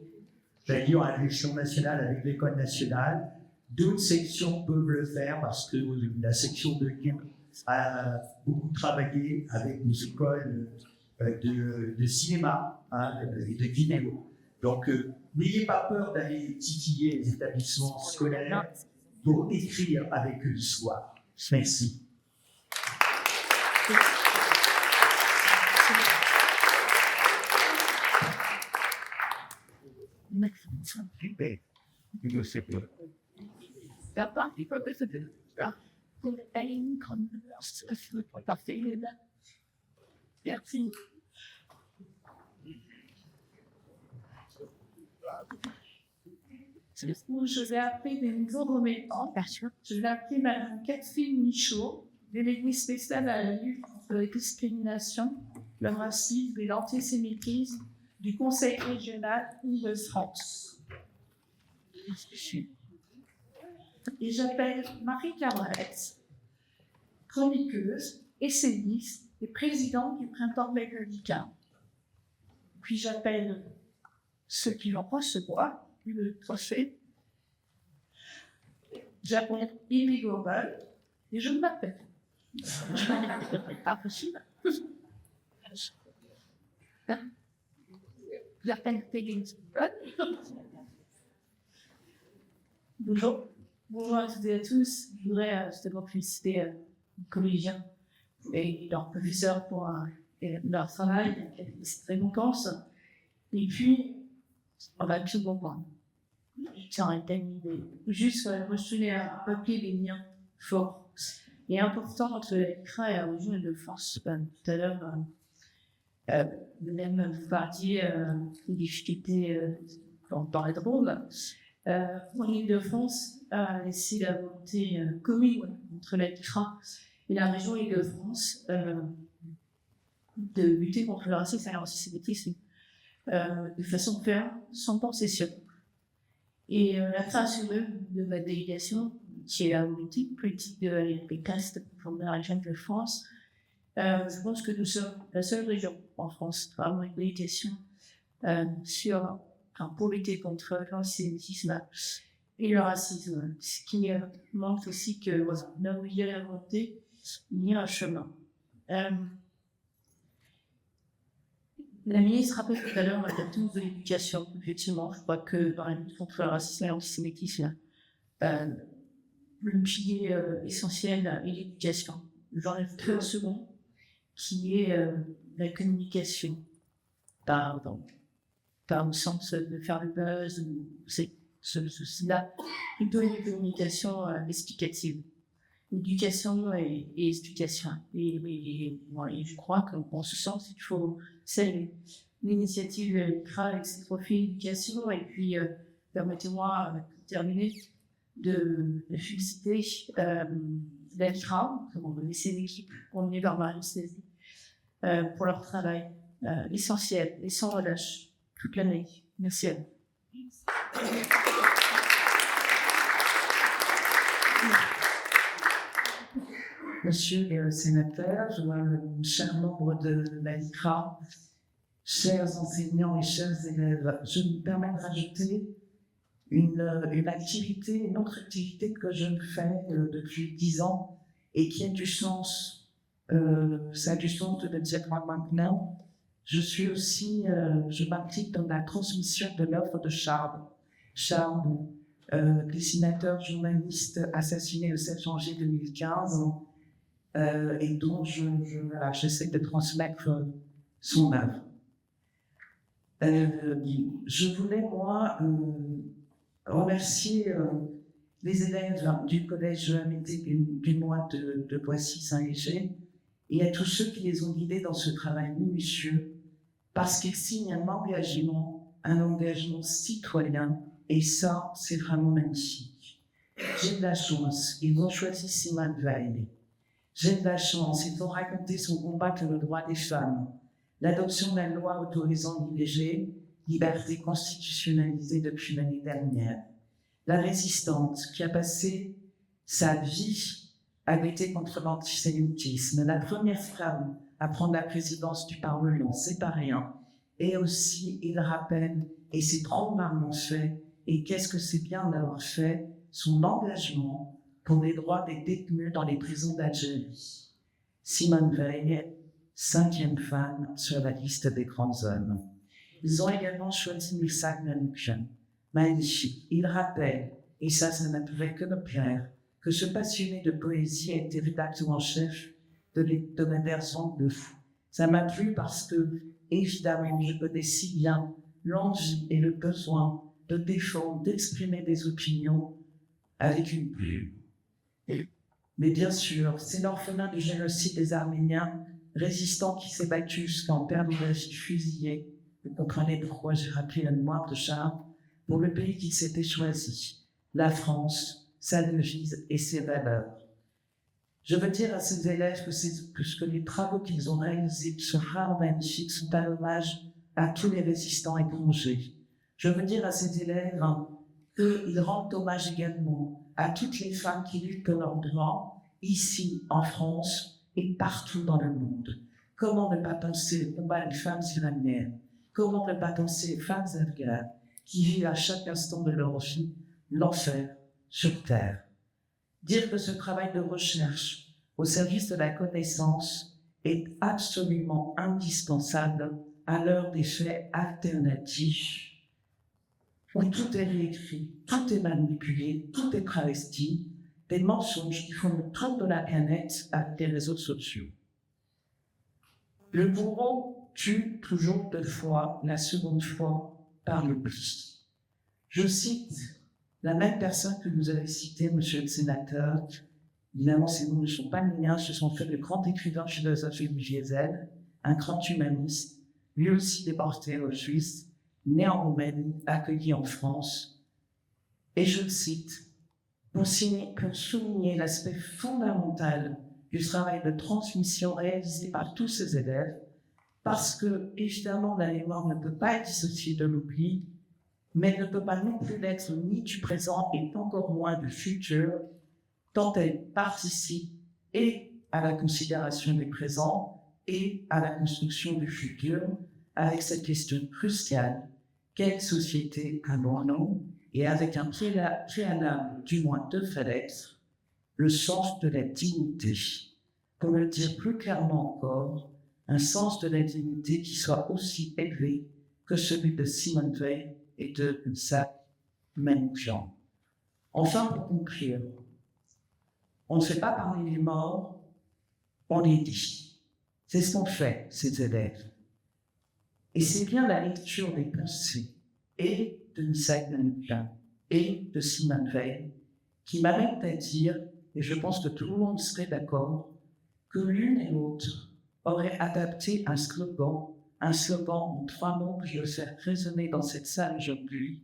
j'allais dire, à l'échelon national avec l'école nationale, d'autres sections peuvent le faire, parce que la section de Lyon a beaucoup travaillé avec nos écoles de cinéma et de vidéo. Donc, n'ayez pas peur d'aller titiller les établissements scolaires pour écrire avec eux l'histoire. Merci. Merci. Je vais appeler des nouveaux remettants. Je vais appeler Mme Catherine Michaud, déléguée spéciale à la lutte contre la discrimination, le racisme et l'antisémitisme du Conseil régional Île-de-France. Et j'appelle Marie Cabrette, chroniqueuse, essayiste et présidente du Printemps républicain. Puis j'appelle ceux qui vont recevoir le trophée. J'appelle Amy Global et je m'appelle. Je m'appelle pas possible. J'appelle Peggy. Bonjour. Bonjour à toutes et à tous. Je voudrais d'abord féliciter les collégiens et leurs professeurs pour leur travail, cette récompense. Et puis, on va tout comprendre. Ça aurait été une idée. Juste reçu un papier des liens forts et importants entre l'ECRA et la région Île-de-France. Tout à l'heure, même vous parliez des difficultés dans les drôles. En Île-de-France, c'est la volonté commune entre l'ECRA et la région Île-de-France de lutter contre le racisme et l'antisémitisme de façon ferme, sans concession. Et la création de ma délégation, qui est la politique de la CAST pour la région de France, je pense que nous sommes la seule région en France à avoir une délégation pour lutter contre l'antisémitisme et le racisme. Ce qui montre aussi que là où il y a la volonté, il y a un chemin. La ministre rappelait tout à l'heure l'importance de l'éducation. Effectivement, je crois que dans la lutte contre le racisme et l'antisémitisme, le pilier essentiel est l'éducation. J'enlève que le second, qui est la communication. Pas au sens de faire le buzz, c'est ceci-là, plutôt une communication explicative. Éducation et explication. Et je crois qu'en ce sens, il faut saluer l'initiative CRA avec ses profils d'éducation. Et puis, permettez-moi, pour terminer, de féliciter la CRA, on va laisser l'équipe, on est vers Marie-Saisie, pour leur travail essentiel et sans relâche toute l'année. Merci à vous. Monsieur le sénateur, chers membres de la LICRA, chers enseignants et chers élèves, je me permets de rajouter une autre activité que je fais depuis 10 ans et qui a du sens. Ça a du sens de le dire moi maintenant. Je m'implique dans la transmission de l'œuvre de Charles. Charles, dessinateur journaliste assassiné le 7 janvier 2015. Et dont j'essaie de transmettre son œuvre. Je voulais, moi, remercier les élèves du collège du mois de Boissy-Saint-Léger et à tous ceux qui les ont guidés dans ce travail minutieux, parce qu'ils signent un engagement citoyen, et ça, c'est vraiment magnifique. J'ai de la chance, ils ont choisi Simone Veil. J'ai de la chance, ils vont raconter son combat pour le droit des femmes, l'adoption de la loi autorisant l'IVG, liberté constitutionnalisée depuis l'année dernière. La résistante qui a passé sa vie à lutter contre l'antisémitisme, la première femme à prendre la présidence du Parlement, c'est pas rien. Et aussi, il rappelle, et c'est trop rarement fait, et qu'est-ce que c'est bien d'avoir fait, son engagement pour les droits des détenus dans les prisons d'Algérie. Simone Veil, 5e femme sur la liste des grands hommes. Ils ont également choisi Misak Manouchian. Magnifique. Il rappelle, et ça ne pouvait que me plaire, que ce passionné de poésie a été rédacteur en chef de l'hebdomadaire de Fou. Ça m'a plu parce que, évidemment, je connais si bien l'envie et le besoin de défendre, d'exprimer des opinions avec une plume. Mais bien sûr, c'est l'orphelin du génocide des Arméniens, résistant qui s'est battu jusqu'en perdre la vie fusillé. Vous comprenez pourquoi j'ai rappelé la mémoire de Charles, pour le pays qu'il s'était choisi, la France, sa devise et ses valeurs. Je veux dire à ces élèves que les travaux qu'ils ont réalisés sont rares, magnifiques, sont un hommage à tous les résistants étrangers. Je veux dire à ces élèves qu'ils rendent hommage également à toutes les femmes qui luttent pour leurs droits, ici, en France et partout dans le monde. Comment ne pas penser au combat des femmes iraniennes? Comment ne pas penser aux femmes afghanes qui vivent à chaque instant de leur vie l'enfer sur terre? Dire que ce travail de recherche au service de la connaissance est absolument indispensable à l'heure des faits alternatifs, où tout est réécrit, tout est manipulé, tout est travesti, des mensonges qui font le train de la planète avec les réseaux sociaux. Le bourreau tue toujours 2 fois, la seconde fois par l'oubli. Je cite la même personne que vous avez citée, monsieur le sénateur. Évidemment, ces mots ne sont pas les miens, ce sont faits de grands écrivains philosophes et Giesel, un grand humaniste, lui aussi déporté aux Suisses, né en Roumanie, accueilli en France. Et je le cite, pour souligner l'aspect fondamental du travail de transmission réalisé par tous ces élèves, parce que, évidemment, la mémoire ne peut pas être dissociée de l'oubli, mais elle ne peut pas non plus l'être ni du présent et encore moins du futur, tant elle participe et à la considération du présent et à la construction du futur. avec cette question cruciale, quelle société avons-nous, et avec un préalable du moins de FedEx, le sens de la dignité. Pour le dire plus clairement encore, un sens de la dignité qui soit aussi élevé que celui de Simone Veil et de sa Mélenchon. Enfin, pour conclure, on ne fait pas parler les morts, on les dit. C'est ce qu'ont fait ces élèves. Et c'est bien la lecture des pensées et de Misaël Hanouka et de Simone Veil qui m'amène à dire, et je pense que tout le monde serait d'accord, que l'une et l'autre auraient adapté un slogan en 3 mots que je veux faire résonner dans cette salle aujourd'hui: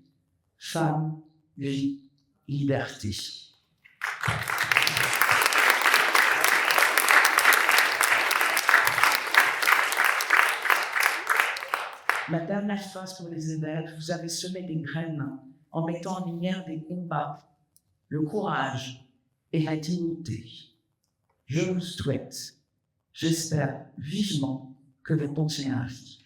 femme, vie, liberté. Ma dernière phrase pour les élèves: vous avez semé des graines en mettant en lumière des combats, le courage et la dignité. Je vous souhaite, j'espère vivement que le bon arrive.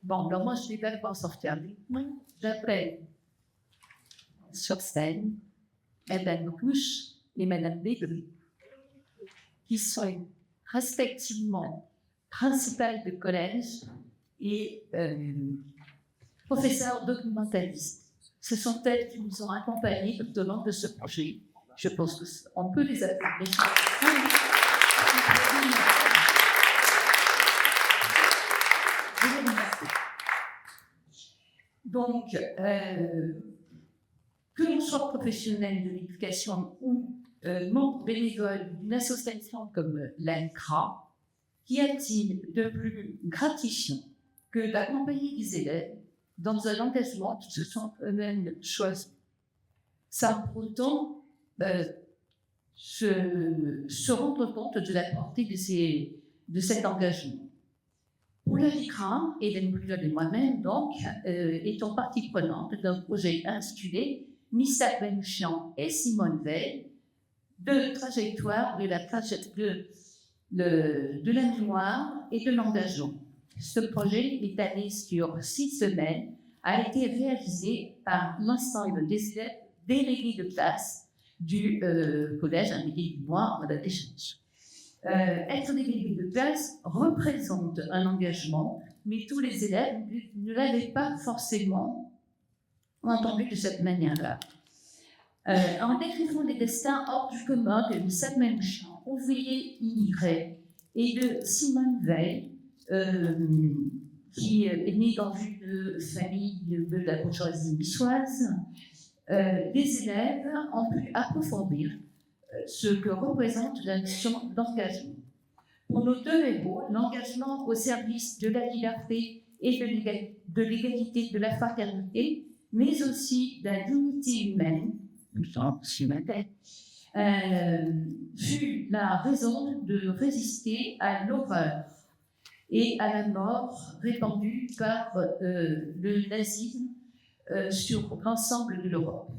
Bon, alors moi, je ne vais pas pouvoir sortir avec moi. J'appelle sur scène Madame Bouche et Madame Bégri, qui sont respectivement principales de collège et professeurs documentalistes. Ce sont elles qui nous ont accompagnés tout au long de ce projet. Je pense qu'on peut les appeler. Donc, que l'on soit professionnel de l'éducation ou membre bénévole d'une association comme l'ANCRA, qu'y a-t-il de plus gratifiant que d'accompagner des élèves dans un engagement qui se sont eux-mêmes choisis, sans pour autant se rendre compte de la portée de cet engagement. Pour la LICRA, Hélène Brulol et moi-même, donc, étant partie prenante d'un projet intitulé Misaël Mélenchon et Simone Veil, de trajectoire de la mémoire et de l'engagement. Ce projet, étalé sur 6 semaines, a été réalisé par l'ensemble des élèves délégués de classe du collège Amélie Dubois en Ardèche. Être délégué de classe représente un engagement, mais tous les élèves ne l'avaient pas forcément entendu de cette manière-là. En décrivant les destins hors du commun de Misaël Mélenchon, ouvrier immigré, et de Simone Veil, qui est née dans une famille de la bourgeoisie niçoise, les élèves ont pu approfondir ce que représente la notion d'engagement. Pour nos 2 héros, l'engagement au service de la liberté et de l'égalité, de la fraternité, mais aussi de la dignité humaine, fut la raison de résister à l'horreur et à la mort répandue par le nazisme sur l'ensemble de l'Europe.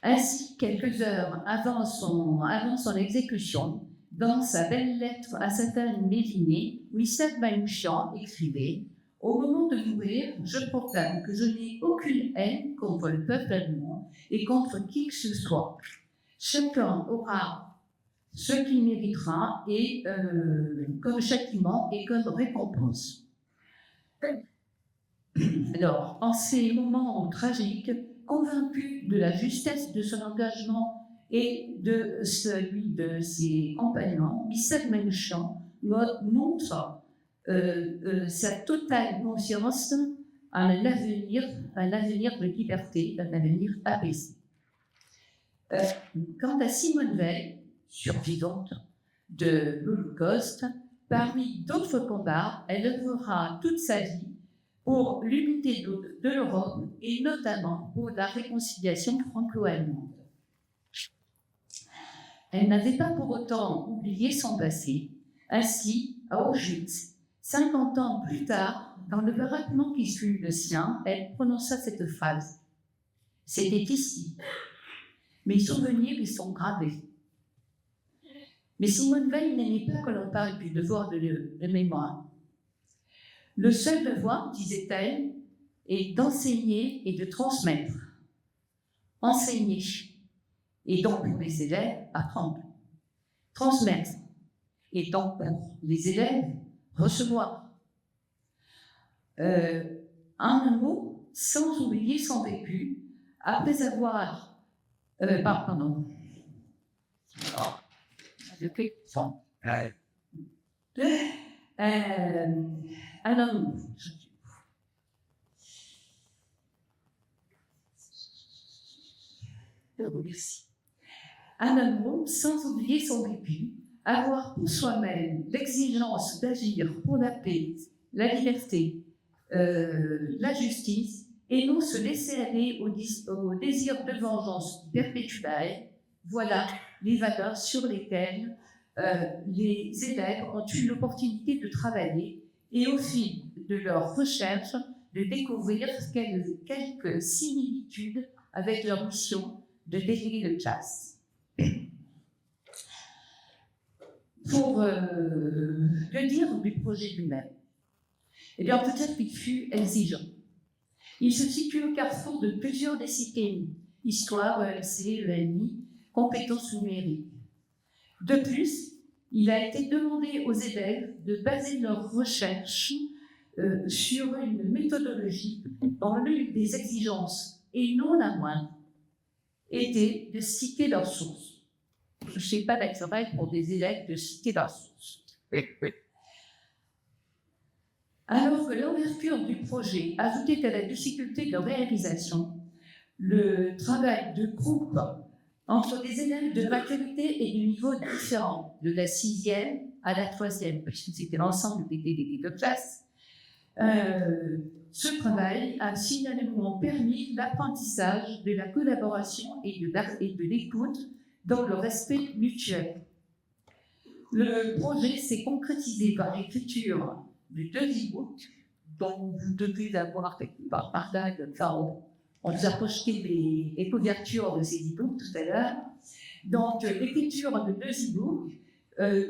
Ainsi, quelques heures avant son exécution, dans sa belle lettre à Sainte-Anne Mélinée, Misaël Mélenchon écrivait: « Au moment de mourir, je proclame que je n'ai aucune haine contre le peuple allemand et contre qui que ce soit. Chacun aura ce qu'il méritera et comme châtiment et comme récompense. » Alors, en ces moments tragiques, convaincu de la justesse de son engagement et de celui de ses compagnons, Misaël Mélenchon montre sa totale conscience à un avenir de liberté, un avenir apaisé. Quant à Simone Veil, survivante de l'Holocauste, parmi d'autres combats, elle œuvrera toute sa vie pour l'unité de l'Europe et notamment pour la réconciliation franco-allemande. Elle n'avait pas pour autant oublié son passé. Ainsi, à Auschwitz, 50 ans plus tard, dans le baraquement qui fut le sien, elle prononça cette phrase: C'était ici. Mes souvenirs y sont gravés. Mais Simone Veil n'aimait pas que l'on parle du devoir de mémoire. Le seul devoir, disait-elle, est d'enseigner et de transmettre. Enseigner, et donc pour les élèves, apprendre. Transmettre, et donc pour les élèves, recevoir. Un mot, sans oublier son vécu, après avoir... pardon. Alors, merci. Un amour, sans oublier son vécu, avoir pour soi-même l'exigence d'agir pour la paix, la liberté, la justice, et non se laisser aller au désir de vengeance perpétuelle. Voilà les valeurs sur lesquelles les élèves ont eu l'opportunité de travailler et au fil de leurs recherches de découvrir quelques similitudes avec leur mission de délégué de classe. Pour le dire du projet lui-même, eh bien peut-être qu'il fut exigeant. Il se situe au carrefour de plusieurs disciplines, histoire, EMC, EMI, compétences numériques. De plus, il a été demandé aux élèves de baser leurs recherches sur une méthodologie dont l'une des exigences, et non la moindre, était de citer leurs sources. Je ne sais pas d'intérêt pour des élèves de citer leurs sources. Alors que l'ouverture du projet ajoutait à la difficulté de réalisation, le travail de groupe entre des élèves de maturité et de niveau différents, de la 6e à la 3e, parce que c'était l'ensemble des délégués de classe, ce travail a finalement permis l'apprentissage de la collaboration et de l'écoute dans le respect mutuel. Le projet s'est concrétisé par l'écriture de 2 e-books dont vous devez avoir par là, on nous a projeté les couvertures de ces e-books tout à l'heure. Donc, l'écriture de 2 e-books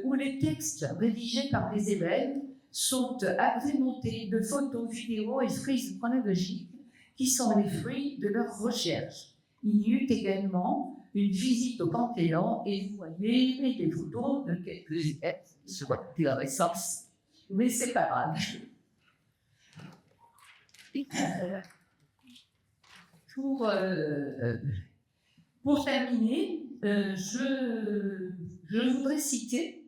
où les textes rédigés par les élèves sont agrémentés de photos, vidéos et frises chronologiques qui sont les fruits de leurs recherches. Il y eut également une visite au Panthéon et vous voyez des photos de quelques élèves sur la récence. Mais c'est pas grave. Pour terminer, je voudrais citer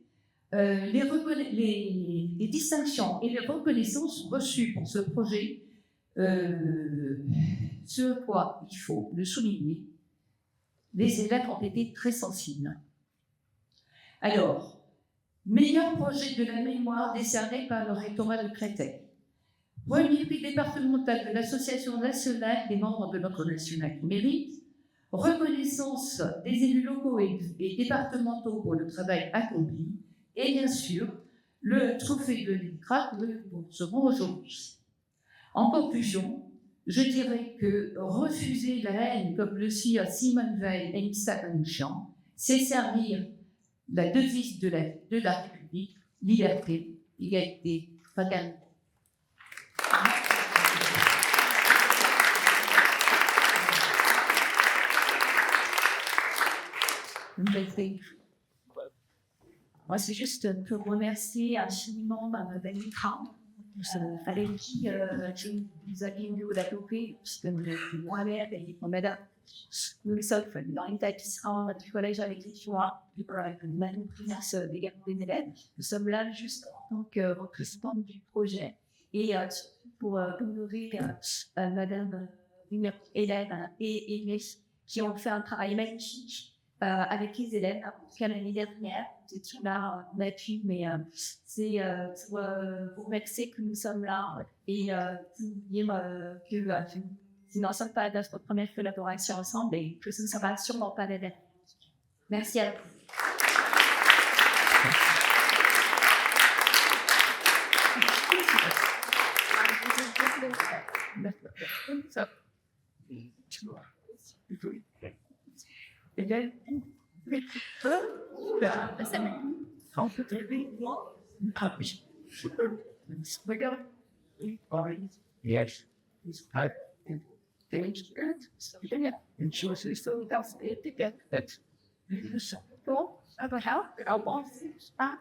les distinctions et les reconnaissances reçues pour ce projet, ce à quoi il faut le souligner. Les élèves ont été très sensibles. Alors, meilleur projet de la mémoire décerné par le rectorat de Créteil. Premier prix départemental de l'Association nationale des membres de l'Ordre national du mérite. Reconnaissance des élus locaux et départementaux pour le travail accompli. Et bien sûr, le trophée de l'ICRA que nous recevons aujourd'hui. En conclusion, je dirais que refuser la haine, comme le fit Simone Veil et Issa Kanichan, c'est servir la devise de la République, liberté, égalité, fraternité. Moi, c'est juste pour remercier infiniment Madame Mitra. Il fallait dire que vous aviez vu la topée, puisque moi-même et Madame, nous sommes dans l'établissement du collège avec les choix du même primaire des élèves. Nous sommes là juste en tant que représentants du projet et pour honorer Madame Hélène et Inès qui ont fait un travail magnifique. Avec les élèves, l'année dernière, c'est là, on a pu, mais c'est pour vous remercier que nous sommes là et vous dire que nous n'en sommes pas à notre première collaboration ensemble et que ce ne sera sûrement pas la dernière. Merci à vous. Et bien, on peut trouver moi. Ah oui. Regarde. Yes. And she was so downstairs to get that. So, about how our boss stop.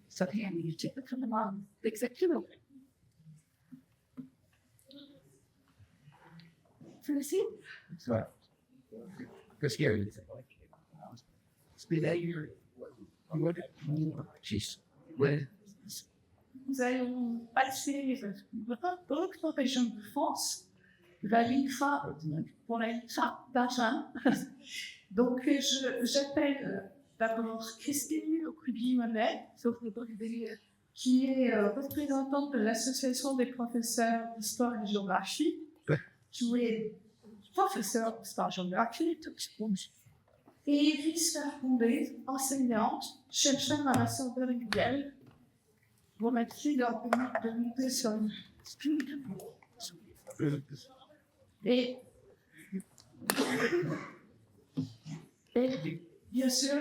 So he had to take it from the mom, the executive. For the scene. So, because here it's been a year. What she's with. Nous allons passer d'autres régions de France. La LICRA, pour la LICRA d'Agen. Donc, j'appelle d'abord Christine Ocubi-Monet, qui est représentante de l'Association des professeurs d'histoire et de géographie, qui est professeur d'histoire et de géographie, et Iris Fondé, enseignante, chercheur à la santé régulière. Vous remercie de monter sur une et bien sûr,